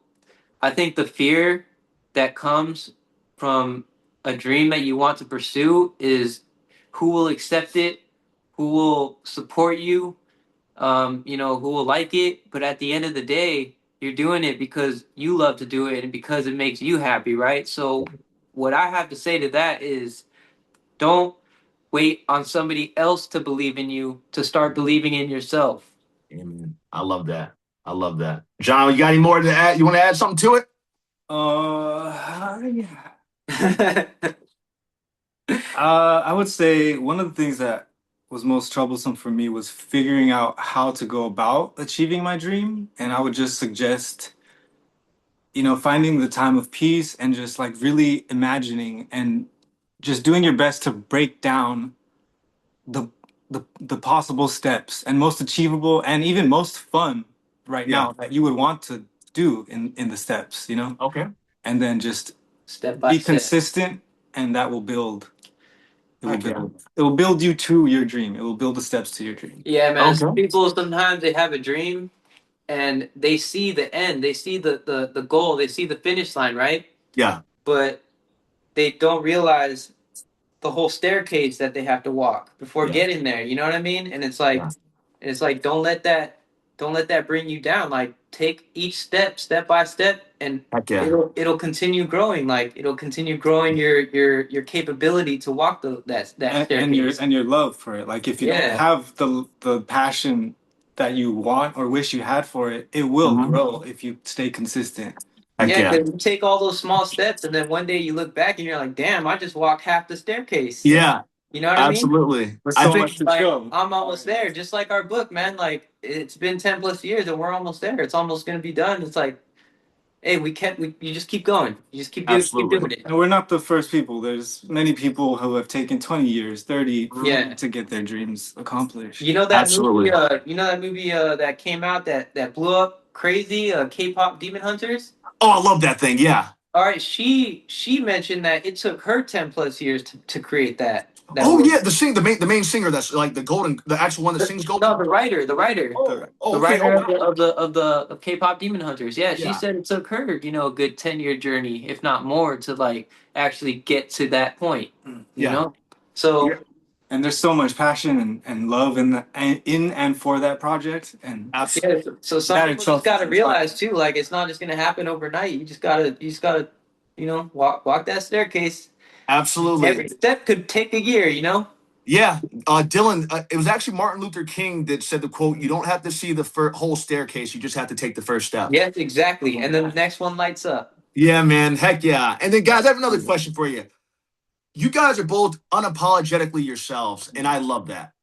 I think the fear that comes from a dream that you want to pursue is who will accept it, who will support you, who will like it. But at the end of the day, you're doing it because you love to do it and because it makes you happy, right? So, what I have to say to that is don't wait on somebody else to believe in you to start believing in yourself. Amen. I love that. I love that. John, you got any more to add? You want to add something to it? Yeah. I would say one of the things that was most troublesome for me was figuring out how to go about achieving my dream. And I would just suggest, finding the time of peace and just like really imagining and just doing your best to break down the the possible steps and most achievable and even most fun right Yeah. now that you would want to do in the steps, Okay. and then just Step by be step. consistent, and that will build. Heck yeah. It will build you to your dream. It will build the steps to your dream. Yeah, man. Some Okay. people sometimes they have a dream and they see the end, they see the goal, they see the finish line, right? Yeah. But they don't realize the whole staircase that they have to walk before Yeah. getting there. You know what I mean? And Yeah. it's like don't let that bring you down. Like take each step by step, and Heck yeah. it'll continue growing. Like it'll continue growing your capability to walk that staircase. And your love for it. Like if you don't Yeah. have the passion that you want or wish you had for it, it will Mhm. grow if you stay consistent. Heck Yeah, yeah. because you take all those small steps, and then one day you look back and you're like, "Damn, I just walked half the staircase." Yeah. You know what I mean? Absolutely. There's I so think much to Like show. I'm almost there, just like our book, man. Like it's been 10 plus years, and we're almost there. It's almost gonna be done. It's like, hey, you just keep going. You just keep absolutely. doing it. And we're not the first people. There's many people who have taken 20 years, 30 Yeah. to get their dreams accomplished. You know that movie? Absolutely. That came out that blew up crazy? K-pop Demon Hunters. Oh, I love that thing. Yeah. All right, she mentioned that it took her 10 plus years to create that. that Oh was yeah, the main singer that's like the actual one that sings golden. no, the Okay. Oh writer wow. of K-pop Demon Hunters. Yeah, she Yeah. said it took her, a good 10-year journey, if not more, to like actually get to that point. You Yeah. know, so Yeah. And there's so much passion and love in and for that project, and Absolutely. yeah, so some that people just itself got is to inspiring. realize too, like it's not just gonna happen overnight. You just gotta, walk that staircase. Absolutely. Every step could take a year. Yeah, Dylan. It was actually Martin Luther King that said the quote: "You don't have to see the whole staircase; you just have to take the first step." Yes, exactly. And then the next one lights up. Yeah, man. Heck yeah. And then, guys, I have another question for you. You guys are both unapologetically yourselves, and I love that.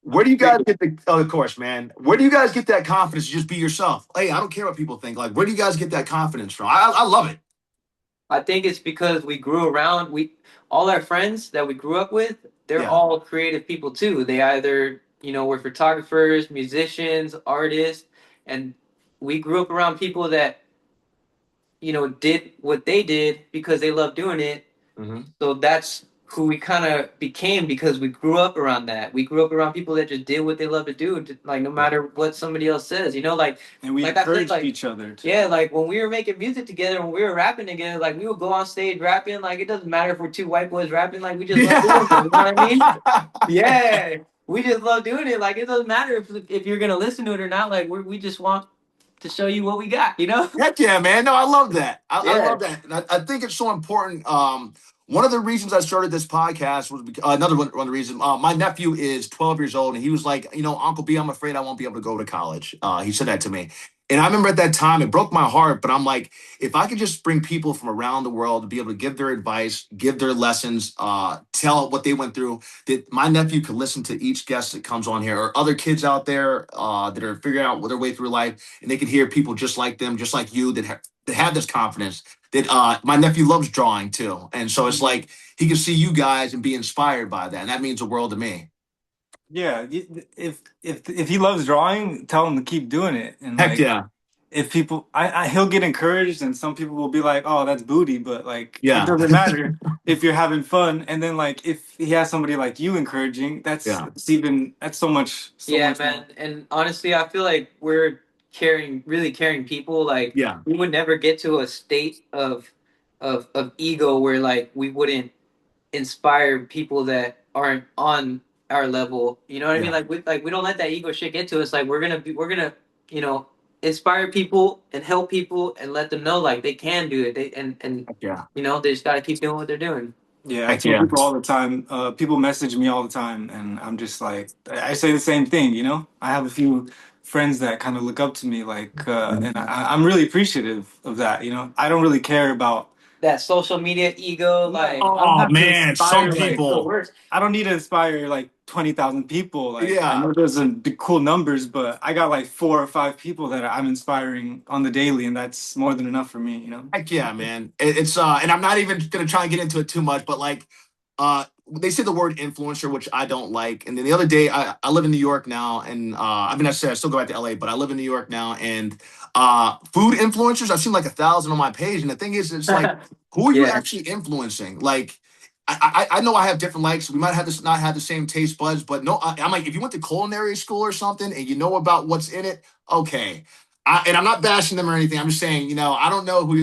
Where do you guys get the? Oh, of course, man. Where do you guys get that confidence to just be yourself? Hey, I don't care what people think. Like, where do you guys get that confidence from? I love it. I think it's because we grew around. We all our friends that we grew up with, they're Yeah. all creative people too. They either were photographers, musicians, artists, and we grew up around people that did what they did because they loved doing it. Hmm. So that's who we kind of became because we grew up around that. We grew up around people that just did what they love to do, like no Yeah. matter what somebody else says. And we Like I said, encouraged like each other to. yeah, like when we were making music together, when we were rapping together, like we would go on stage rapping. Like it doesn't matter if we're two white boys rapping. Like we just love doing it. You know what I mean? Yeah, we just love doing it. Like it doesn't matter if you're gonna listen to it or not. Like we just want to show you what we got. Heck yeah, man. No, I love that. I Yeah. love that. And I think it's so important. One of the reasons I started this podcast was another one of the reasons. My nephew is 12 years old, and he was like, Uncle B, I'm afraid I won't be able to go to college. He said that to me. And I remember at that time, it broke my heart, but I'm like, if I could just bring people from around the world to be able to give their advice, give their lessons, tell what they went through, that my nephew could listen to each guest that comes on here or other kids out there that are figuring out their way through life, and they could hear people just like them, just like you, that have this confidence. That my nephew loves drawing too, and so it's like he can see you guys and be inspired by that, and that means the world to me. Yeah, if he loves drawing, tell him to keep doing it. And Heck like, yeah, if people, he'll get encouraged, and some people will be like, "Oh, that's booty," but like, it yeah, doesn't matter if you're having fun. And then like, if he has somebody like you encouraging, yeah, that's so much, so Yeah, much man. more. And honestly, I feel like we're really caring people. Like yeah, we would never get to a state of ego where like we wouldn't inspire people that aren't on our level. You know what I mean? yeah, Like we don't let that ego shit get to us. Like we're gonna you know inspire people and help people and let them know like they can do it. And heck yeah, they just gotta keep doing what they're doing. Yeah, I heck tell yeah. people all the time. People message me all the time, and I'm just like, I say the same thing. I have a few friends that kind of look up to me, like, and I'm really appreciative of that. I don't really care about. That social media ego, like I don't Oh have to man, some inspire like. it's the people, worst. I don't need to inspire like 20,000 people. Like, I yeah, know those are big, cool numbers, but I got like 4 or 5 people that I'm inspiring on the daily, and that's more than enough for me. heck yeah, man. It's and I'm not even gonna try and get into it too much, but like they say the word influencer, which I don't like. And then the other day, I live in New York now, and I mean, I said I still go back to LA, but I live in New York now, and food influencers, I've seen like 1,000 on my page, and the thing is, it's like, who are you Yeah. actually influencing? Like, I know I have different likes. We might have this not have the same taste buds, but no, I'm like, if you went to culinary school or something and you know about what's in it, okay. And I'm not bashing them or anything. I'm just saying, I don't know who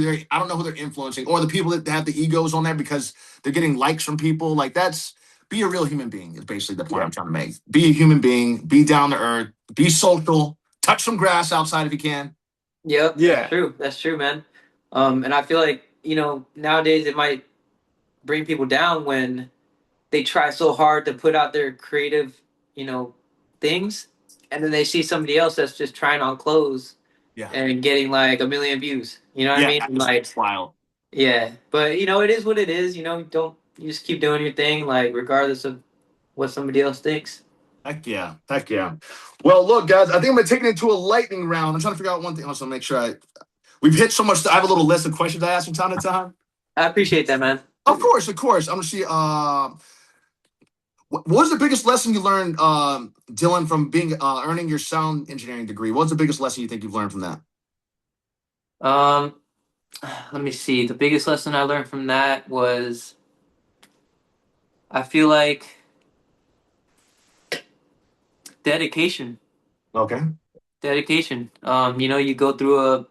they're influencing, or the people that have the egos on there because they're getting likes from people. Like that's be a real human being is basically the point Yeah. I'm trying to make. Be a human being, be down to earth, be social, touch some grass outside if you can. Yep, that's Yeah. true. That's true, man. And I feel like, nowadays it might bring people down when they try so hard to put out their creative, you know, things, and then they see somebody else that's just trying on clothes Yeah. and getting like a million views. You know what I Yeah. mean? It's Like, wild. yeah. But it is what it is. Don't you just keep doing your thing, like regardless of what somebody else thinks. Heck yeah. Heck yeah. Well, look, guys, I think I'm gonna take it into a lightning round. I'm trying to figure out one thing. Also, make sure we've hit so much. I have a little list of questions I ask from time to time. I appreciate that, man. Of course, of course. I'm gonna see. What was the biggest lesson you learned, Dylan, from being earning your sound engineering degree? What's the biggest lesson you think you've learned from that? Um, Let me see. The biggest lesson I learned from that was I feel like dedication. Okay. Dedication. You go through a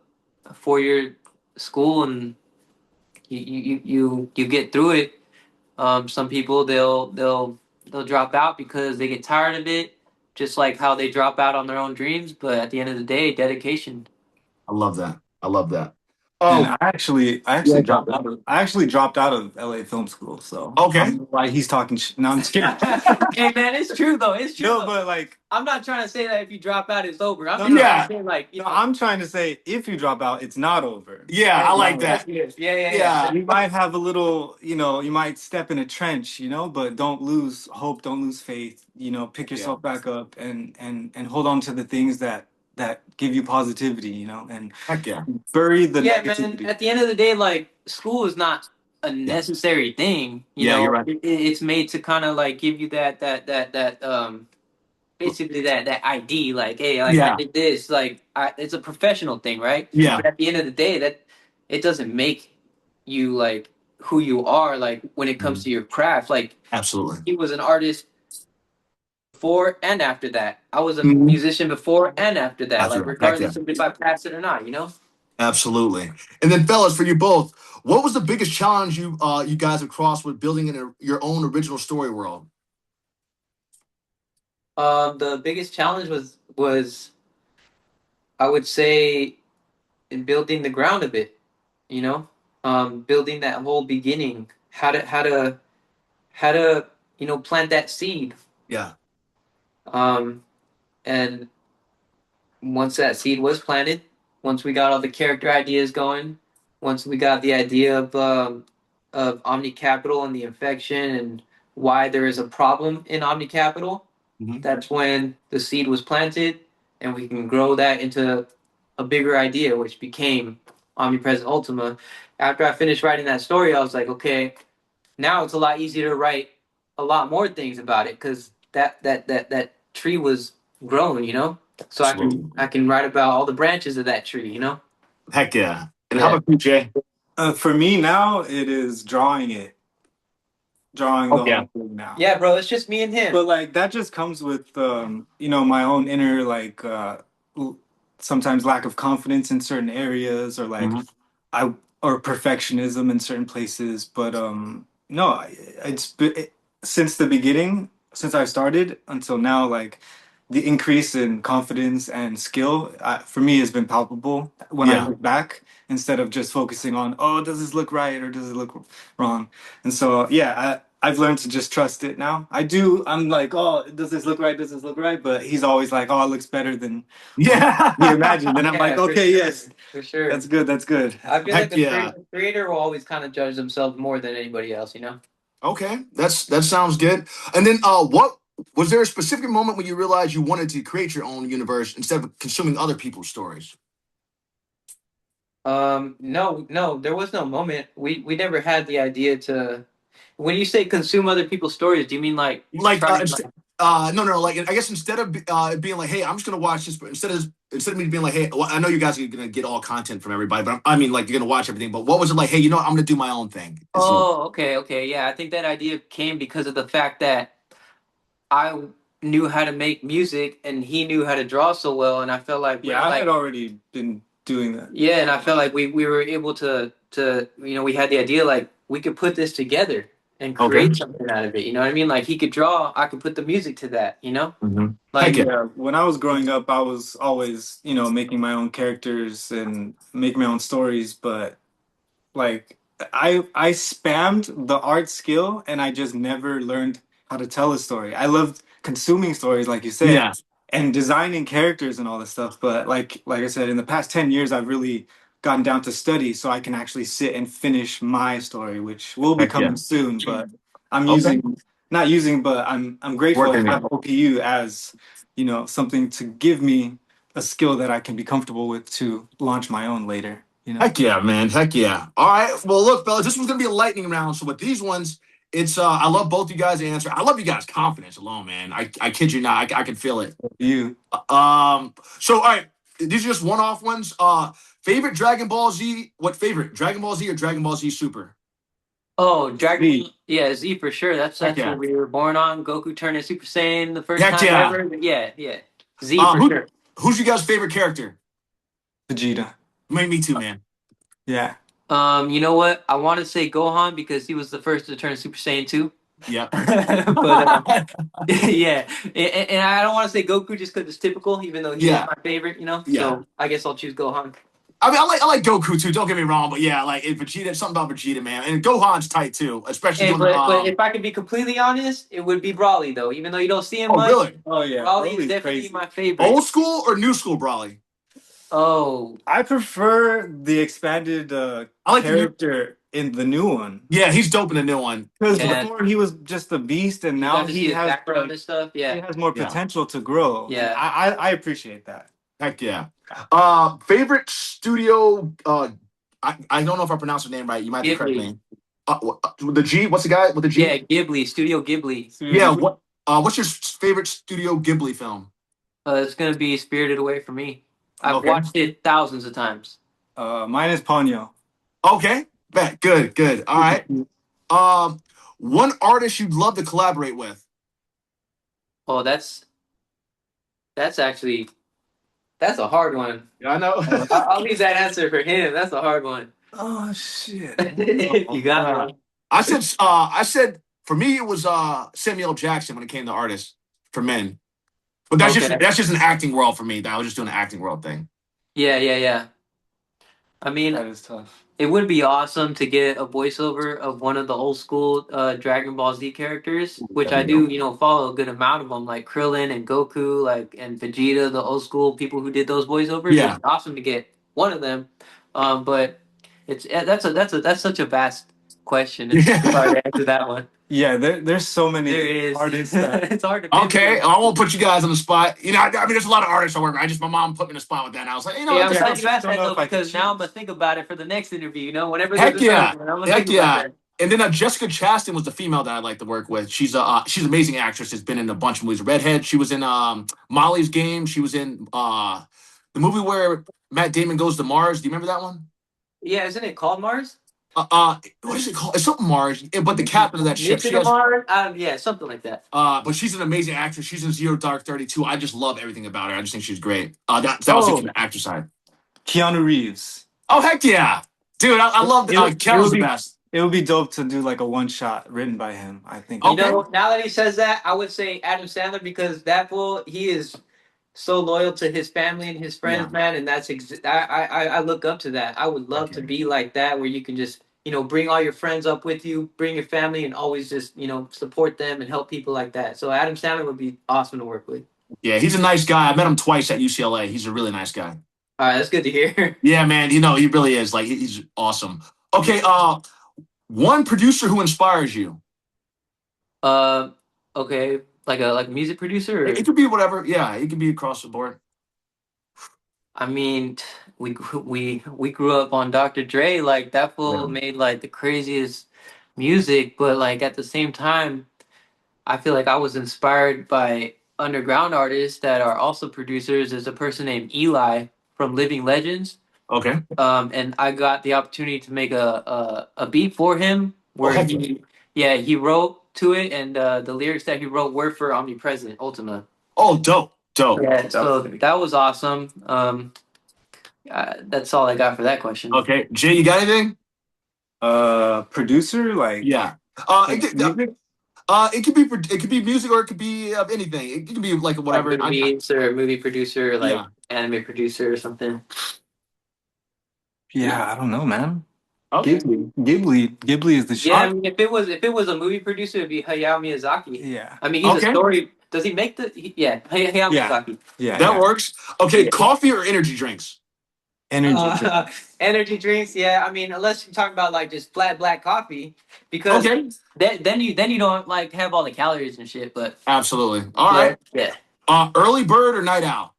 4 year school and you get through it. Some people they'll drop out because they get tired of it, just like how they drop out on their own dreams. But at the end of the day, dedication. I love that. I love that. And Oh, I yeah. actually dropped out of LA Film School, so I Okay. don't know why he's talking no, I'm just kidding. Hey man, it's true though. It's true. No, Though. but like I'm not trying to say that if you drop out, it's over. I'm no, just no, trying to Yeah. say like no, I'm trying to say if you drop out, it's not over. Yeah, I like that's that. good. Yeah. Yeah. You might have a little, you might step in a trench, but don't lose hope, don't lose faith, pick Yeah. yourself back up and hold on to the things that give you positivity, and Heck yeah. bury the Yeah, man. negativity. At the end of the day, like school is not a Yeah. necessary thing. Yeah, you're right. It's made to kind of like give you that basically that ID. Like, hey, like I Yeah. did this. Like, it's a professional thing, right? Yeah. But at the end of the day, that it doesn't make you like who you are. Like when it comes Mhm. to your craft, like Absolutely. he was an artist before and after that. I was a Mhm. musician before and after that. That's Like right. Heck yeah. regardless of if I passed it or not. Absolutely. And then, fellas, for you both, what was the biggest challenge you guys have crossed with building your own original story world? The biggest challenge was I would say in building the ground of it. You know, building that whole beginning. How to plant that seed. Yeah. Um, and once that seed was planted, once we got all the character ideas going, once we got the idea of Omni Capital and the infection and why there is a problem in Omni Capital, Hmm. that's when the seed was planted, and we can grow that into a bigger idea, which became OmniPresent Ultima. After I finished writing that story, I was like, okay, now it's a lot easier to write a lot more things about it because that tree was grown. So I Absolutely. can I can write about all the branches of that tree. Heck yeah. And how Yeah. about you, Jay? For me now, it is drawing the Okay. whole thing now. Yeah, bro, it's just me and him. But like that just comes with my own inner sometimes lack of confidence in certain areas or Hmm. I or perfectionism in certain places. But no, since the beginning, since I started until now, like the increase in confidence and skill for me has been palpable when I Yeah. look back instead of just focusing on, oh, does this look right or does it look wrong? And so, yeah, I've learned to just trust it now. I'm like, oh, does this look right? Does this look right? But he's always like, oh, it looks better than what he Yeah. imagined. And I'm like, Yeah, for okay, sure. yes, For sure. that's good. That's good. I feel like Heck the yeah. creator will always kind of judge themselves more than anybody else. Okay. That sounds good. And then what was there a specific moment when you realized you wanted to create your own universe instead of consuming other people's stories? No, there was no moment. We never had the idea to. When you say consume other people's stories, do you mean like Like try to like? no, like I guess instead of being like, hey, I'm just gonna watch this, but instead of me being like, hey, well, I know you guys are gonna get all content from everybody, but I mean, like, you're gonna watch everything. But what was it like? Hey, you know what? I'm gonna do my own thing. Oh, okay, yeah. I think that idea came because of the fact that I knew how to make music and he knew how to draw so well, and I felt like Yeah, I had already been doing that. yeah, and I felt like we were able to we had the idea like we could put this together and Okay. create something out of it. You know what I mean? Like he could draw, I could put the music to that. Hmm. Heck Like yeah. Yeah, when I was growing up, I was always, making my own characters and making my own stories, but like I spammed the art skill and I just never learned how to tell a story. I loved consuming stories like you said Yeah. and designing characters and all this stuff, but like I said in the past 10 years I've really gotten down to study so I can actually sit and finish my story, which will be Heck yeah. coming soon, but I'm Okay. using not using but I'm grateful to Working have it. OPU as, something to give me a skill that I can be comfortable with to launch my own later. Heck yeah, man. Heck yeah. All right. Well, look, fellas, this one's gonna be a lightning round. So with these ones, it's I love both you guys' answer. I love you guys' confidence alone, man. I kid you not. I can feel it. You. So all right, these are just one-off ones. Favorite Dragon Ball Z? What favorite? Dragon Ball Z or Dragon Ball Z Super? Oh, Dragon Z. Ball. Yeah, Z for sure. That's Heck that's yeah. what we were born on. Goku turning Super Saiyan the first Heck time yeah. ever. Yeah, yeah. Z for Who sure. who's your guys' favorite character? Vegeta. Me too, man. Yeah. You know what? I want to say Gohan because he was the first to turn Super Saiyan 2. Yep. But yeah, and I don't want to say Goku just because it's typical, even though he is Yeah. my favorite, you know. Yeah. So I guess I'll choose Gohan. I mean, I like Goku too. Don't get me wrong, but yeah, like Vegeta, something about Vegeta, man, and Gohan's tight too, especially Hey, doing the but if I could be completely honest, it would be Brawly though. Even though you don't see him Oh, much, really? Oh yeah, Brawly is Broly's definitely crazy. my favorite. Old school or new school Brawly? Oh, I prefer the expanded I like the new. character in the new one. Yeah, he's dope in the new one. Because yeah. before he was just a beast, and You now got to see he his has background like, and stuff. he Yeah, has more Yeah. potential to grow. And yeah. I appreciate that. Heck yeah. Favorite studio. I don't know if I pronounced her name right. You might have to correct Ghibli. me. The G. What's the guy with the G? Yeah, Ghibli, Studio Ghibli. Yeah. What's your favorite Studio Ghibli film? It's gonna be Spirited Away for me. I've Okay. watched it thousands of times. Mine is Ponyo. Okay. Bet. Good. Good. All right. One artist you'd love to collaborate with. Oh, that's actually that's a hard one. Yeah, I know. I'll leave that answer for him. That's a hard one. Oh shit! You got one. I said for me it was Samuel Jackson when it came to artists for men. But that's Okay. just an acting world for me. I was just doing an acting world thing. Yeah. I mean, That is tough. it would be awesome to get a voiceover of one of the old school Dragon Ball Z characters, which I do, follow a good amount of them, like Krillin and Goku, like and Vegeta, the old school people who did those voiceovers. Yeah. It'd be awesome to get one of them, but that's such a vast question. It's hard to answer that one. Yeah, there's so many There is artists that it's hard to pinpoint. Okay, I won't put you guys on the spot. I mean, there's a lot of artists I work with. My mom put me in a spot with that, and I was like, Yeah, I'm Yeah, glad you asked don't that know though if I can because now I'm choose. gonna think about it for the next interview. Whenever heck there's a yeah, third one, I'm gonna heck think about yeah. that. And then Jessica Chastain was the female that I like to work with. She's an amazing actress. Has been in a bunch of movies. Redhead. She was in Molly's Game. She was in the movie where Matt Damon goes to Mars. Do you remember that one? Yeah, isn't it called Mars? What is it called? It's something Mars. But the captain of that ship, Mission she to has. Mars? Yeah, something like that. But she's an amazing actress. She's in Zero Dark 32. I just love everything about her. I just think she's great. That was it Oh, from the actor side. Keanu Reeves. Oh heck yeah, dude! I love It Keanu's would the be best. it would be dope to do like a one shot written by him. I think. Okay. Now that he says that, I would say Adam Sandler because that fool, he is so loyal to his family and his friends, Yeah. man, and that's I look up to that. I would love to be like that, where you can just bring all your friends up with you, bring your family, and always just support them and help people like that. So Adam Sandler would be awesome to work with. Yeah, he's a nice guy. I met him twice at UCLA. He's a really nice guy. All right, that's good to hear. Yeah, man. He really is. Like he's awesome. Okay. One producer who inspires you. Okay, like a music producer. Or? It could be whatever. Yeah, it could be across the board. I mean, we grew up on Dr. Dre. Like that fool made like the craziest music, but like at the same time, I feel like I was inspired by underground artists that are also producers. There's a person named Eli from Living Legends. Okay. And I got the opportunity to make a beat for him where he wrote to it, and the lyrics that he wrote were for OmniPresent Ultima. Oh, dope. Yeah, so that was awesome. That's all I got for that question. Okay, Jay, you got anything? Producer like Yeah. It could be music or it could be of anything. It could be like whatever. Like beats or movie producer, or like anime producer or something. Yeah, I don't know, man. Okay. Ghibli is the shit. Yeah, I mean, if it was a movie producer, it'd be Hayao Miyazaki. Yeah. I mean, he's a story. Does he make the? Hayao Miyazaki. Yeah. That works. Okay, coffee or energy drinks? Energy drinks. Yeah, I mean, unless you're talking about like just flat black coffee, because then you don't like have all the calories and shit. But absolutely. All right. Yeah. Early bird or night owl?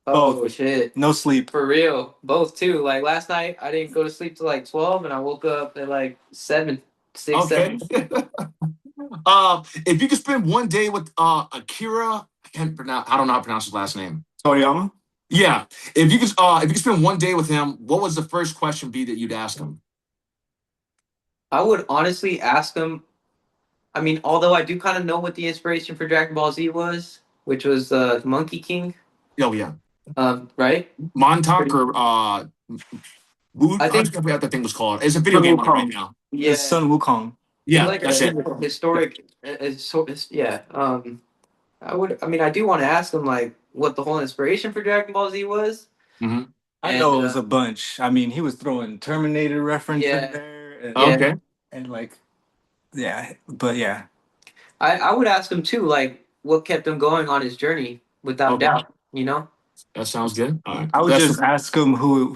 Oh shit. No sleep. For real. Both too. Like last night I didn't go to sleep till like 12 and I woke up at like 7. Okay. If you could spend one day with Akira, I don't know how to pronounce his last name. Toriyama? Yeah. If you could spend one day with him, what would the first question be that you'd ask him? I would honestly ask him. I mean, although I do kind of know what the inspiration for Dragon Ball Z was, which was Monkey King, Oh yeah, right? Montauk Pretty- or I I think, forgot what that thing was called. It's a video Sun game on it right Wukong. now. It's yeah, Sun Wukong. it's Yeah, like that's it. a historic. Yeah. I mean, I do want to ask him like what the whole inspiration for Dragon Ball Z was, Hmm. I and know it was a bunch. I mean, he was throwing Terminator reference in yeah, there, yeah. Okay, and like, yeah, but yeah, I would ask him too, like what kept him going on his journey, without okay, doubt. You know, that sounds good. All right, I would that's just ask him who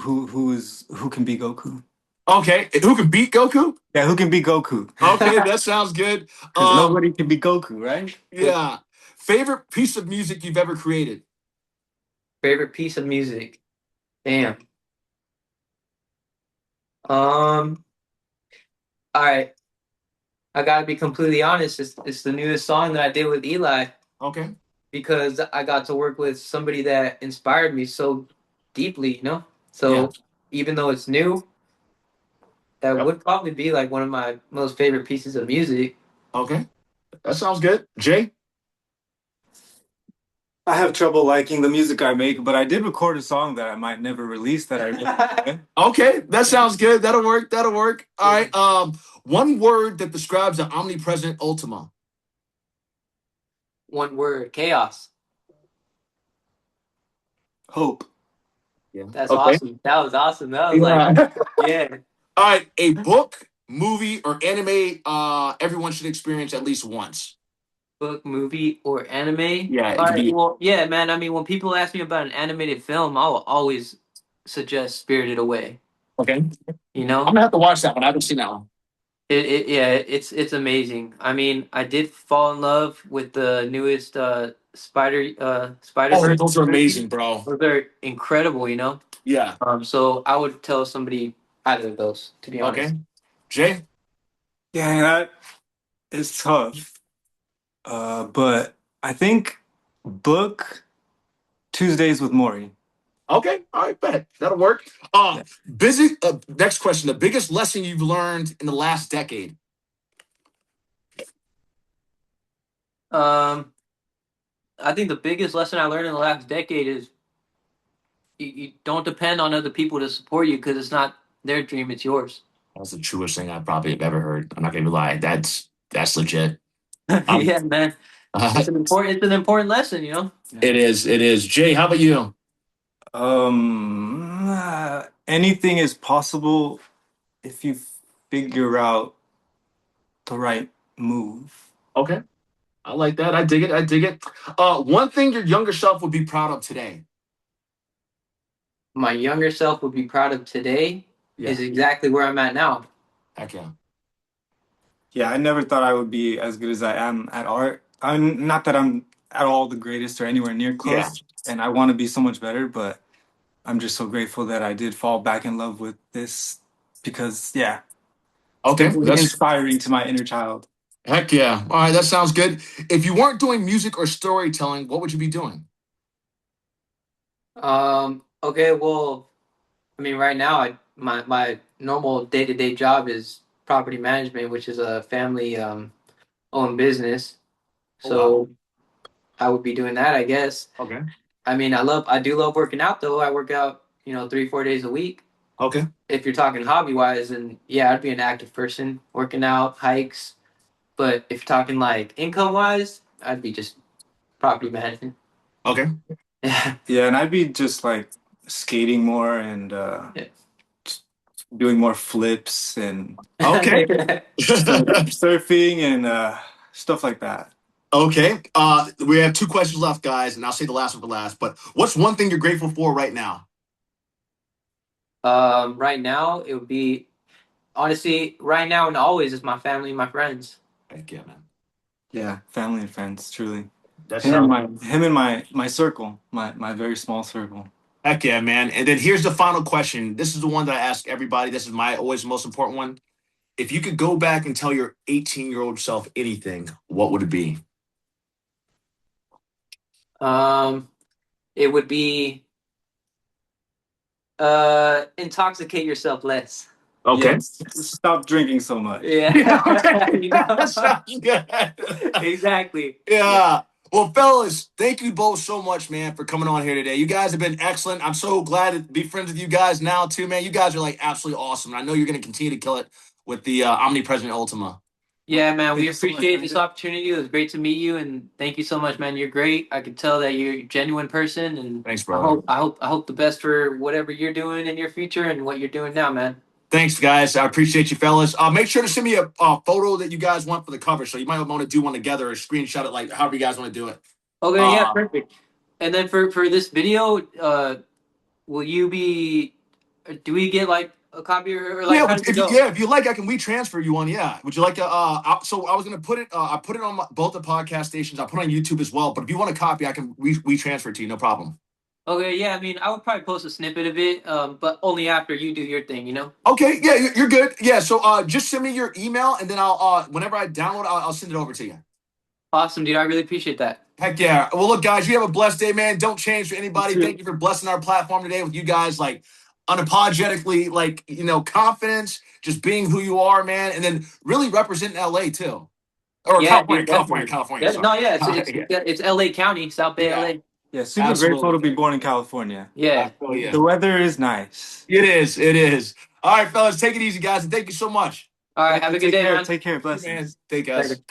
can be Goku. okay. Who can beat Goku? Yeah, who can be Goku? Okay, that sounds good. Because nobody can be Goku, right? Yeah. Favorite piece of music you've ever created? favorite piece of music. Damn. Um. All right. I gotta be completely honest. It's the newest song that I did with Eli Okay. because I got to work with somebody that inspired me so deeply. You know. Yeah. So even though it's new, that Yep. would probably be like one of my most favorite pieces of music. Okay. That sounds good. Jay? I have trouble liking the music I make, but I did record a song that I might never release that I really enjoy. Okay, that sounds good. That'll work. That'll work. All right. One word that describes the omnipresent Ultima. One word: chaos. Hope. Yeah. That's Okay. awesome. That was awesome. That was like, Yeah. yeah. All right. A book, movie, or anime everyone should experience at least once. Book, movie, or anime. Yeah, it All could right. be. Well, yeah, man. I mean, when people ask me about an animated film, I'll always suggest Spirited Away. Okay. I'm You know, gonna have to watch that one. I haven't seen that one. yeah, it's amazing. I mean, I did fall in love with the newest Spider Oh, Verse those are movie. amazing, bro. Those are incredible. You know. Yeah. So I would tell somebody either of those, to be honest. Okay. Jay? Yeah, that is tough. But I think book Tuesdays with Maury. Okay. All right, bet. That'll work. Yeah. Busy next question. The biggest lesson you've learned in the last decade. Um, I think the biggest lesson I learned in the last decade is you don't depend on other people to support you because it's not their dream, it's yours. That's the truest thing I probably have ever heard. I'm not gonna lie. That's legit. Um, Yeah, man. It's an important lesson, you know. it is. It is. Jay, how about you? Anything is possible if you figure out the right move. Okay. I like that. I dig it. I dig it. One thing your younger self would be proud of today. My younger self would be proud of today Yeah. is exactly where I'm at now. Heck yeah. Yeah, I never thought I would be as good as I am at art. I'm not that I'm at all the greatest or anywhere near Yeah. close, and I want to be so much better, but I'm just so grateful that I did fall back in love with this because, yeah, it's Okay. definitely That's inspiring to my inner child. heck yeah. All right. That sounds good. If you weren't doing music or storytelling, what would you be doing? Okay, well, I mean, right now, my normal day to day job is property management, which is a family owned business. Oh wow. So I would be doing that, I guess. Okay. I mean, I do love working out though. I work out, 3, 4 days a week. Okay. If you're talking hobby wise, then yeah, I'd be an active person, working out, hikes. But if you're talking like income wise, I'd be just property management. Okay. Yeah. Yeah, and I'd be just like skating more and Yeah. doing more flips and Okay. surfing and stuff like that. Okay. We have two questions left, guys, and I'll say the last one for last. But what's one thing you're grateful for right now? Right now it would be honestly right now and always is my family and my friends. Heck yeah, man. Yeah, family and friends, truly. That Him and sounds my circle, my very small circle. heck yeah, man. And then here's the final question. This is the one that I ask everybody. This is my always most important one. If you could go back and tell your 18-year-old self anything, what would it be? Um, it would be intoxicate yourself less. Okay. Yes. Stop drinking so much. Yeah. Yeah, okay. You know? Sounds good. Exactly. Yeah. Well, fellas, thank you both so much, man, for coming on here today. You guys have been excellent. I'm so glad to be friends with you guys now, too, man. You guys are like absolutely awesome. And I know you're going to continue to kill it with the Omnipresent Ultima. Yeah, man, we Thank you so much, appreciate this Brandon. opportunity. It was great to meet you, and thank you so much, man. You're great. I could tell that you're a genuine person, and Thanks, I brother. hope, I hope, I hope the best for whatever you're doing in your future and what you're doing now, man. Thanks, guys. I appreciate you, fellas. Make sure to send me a photo that you guys want for the cover. So you might want to do one together or screenshot it, like however you guys want to do it. Okay, yeah, Uh, perfect. And then for this video, will you be? Do we get like a copy or like yeah, how does it if you, go? yeah, if you like, I can retransfer you one. Yeah, would you like to? So I was gonna put it. I put it on both the podcast stations. I put it on YouTube as well. But if you want a copy, I can retransfer it to you. No problem. Okay, yeah, I mean, I would probably post a snippet of it, but only after you do your thing, you know? Okay, yeah, you're good. Yeah, so just send me your email, and then I'll whenever I download, I'll send it over to you. Awesome, dude. I really appreciate that. Heck yeah. Well, look, guys, you have a blessed day, man. Don't change for You anybody. Thank too. you for blessing our platform today with you guys, like unapologetically, like confidence, just being who you are, man, and then really representing LA too, or Yeah, California, dude, California, definitely. California. Yeah, no, Sorry. yeah, Yeah, it's LA County, South Bay yeah, LA. Yeah, super grateful absolutely. to be born in California. I Yeah. feel you. The weather is nice. It is. It is. All right, fellas, take it easy, guys, and thank you so much. All right, Thank have you. a good Take day, care. man. Take care. Thank you, man. Blessings. Take us. Later.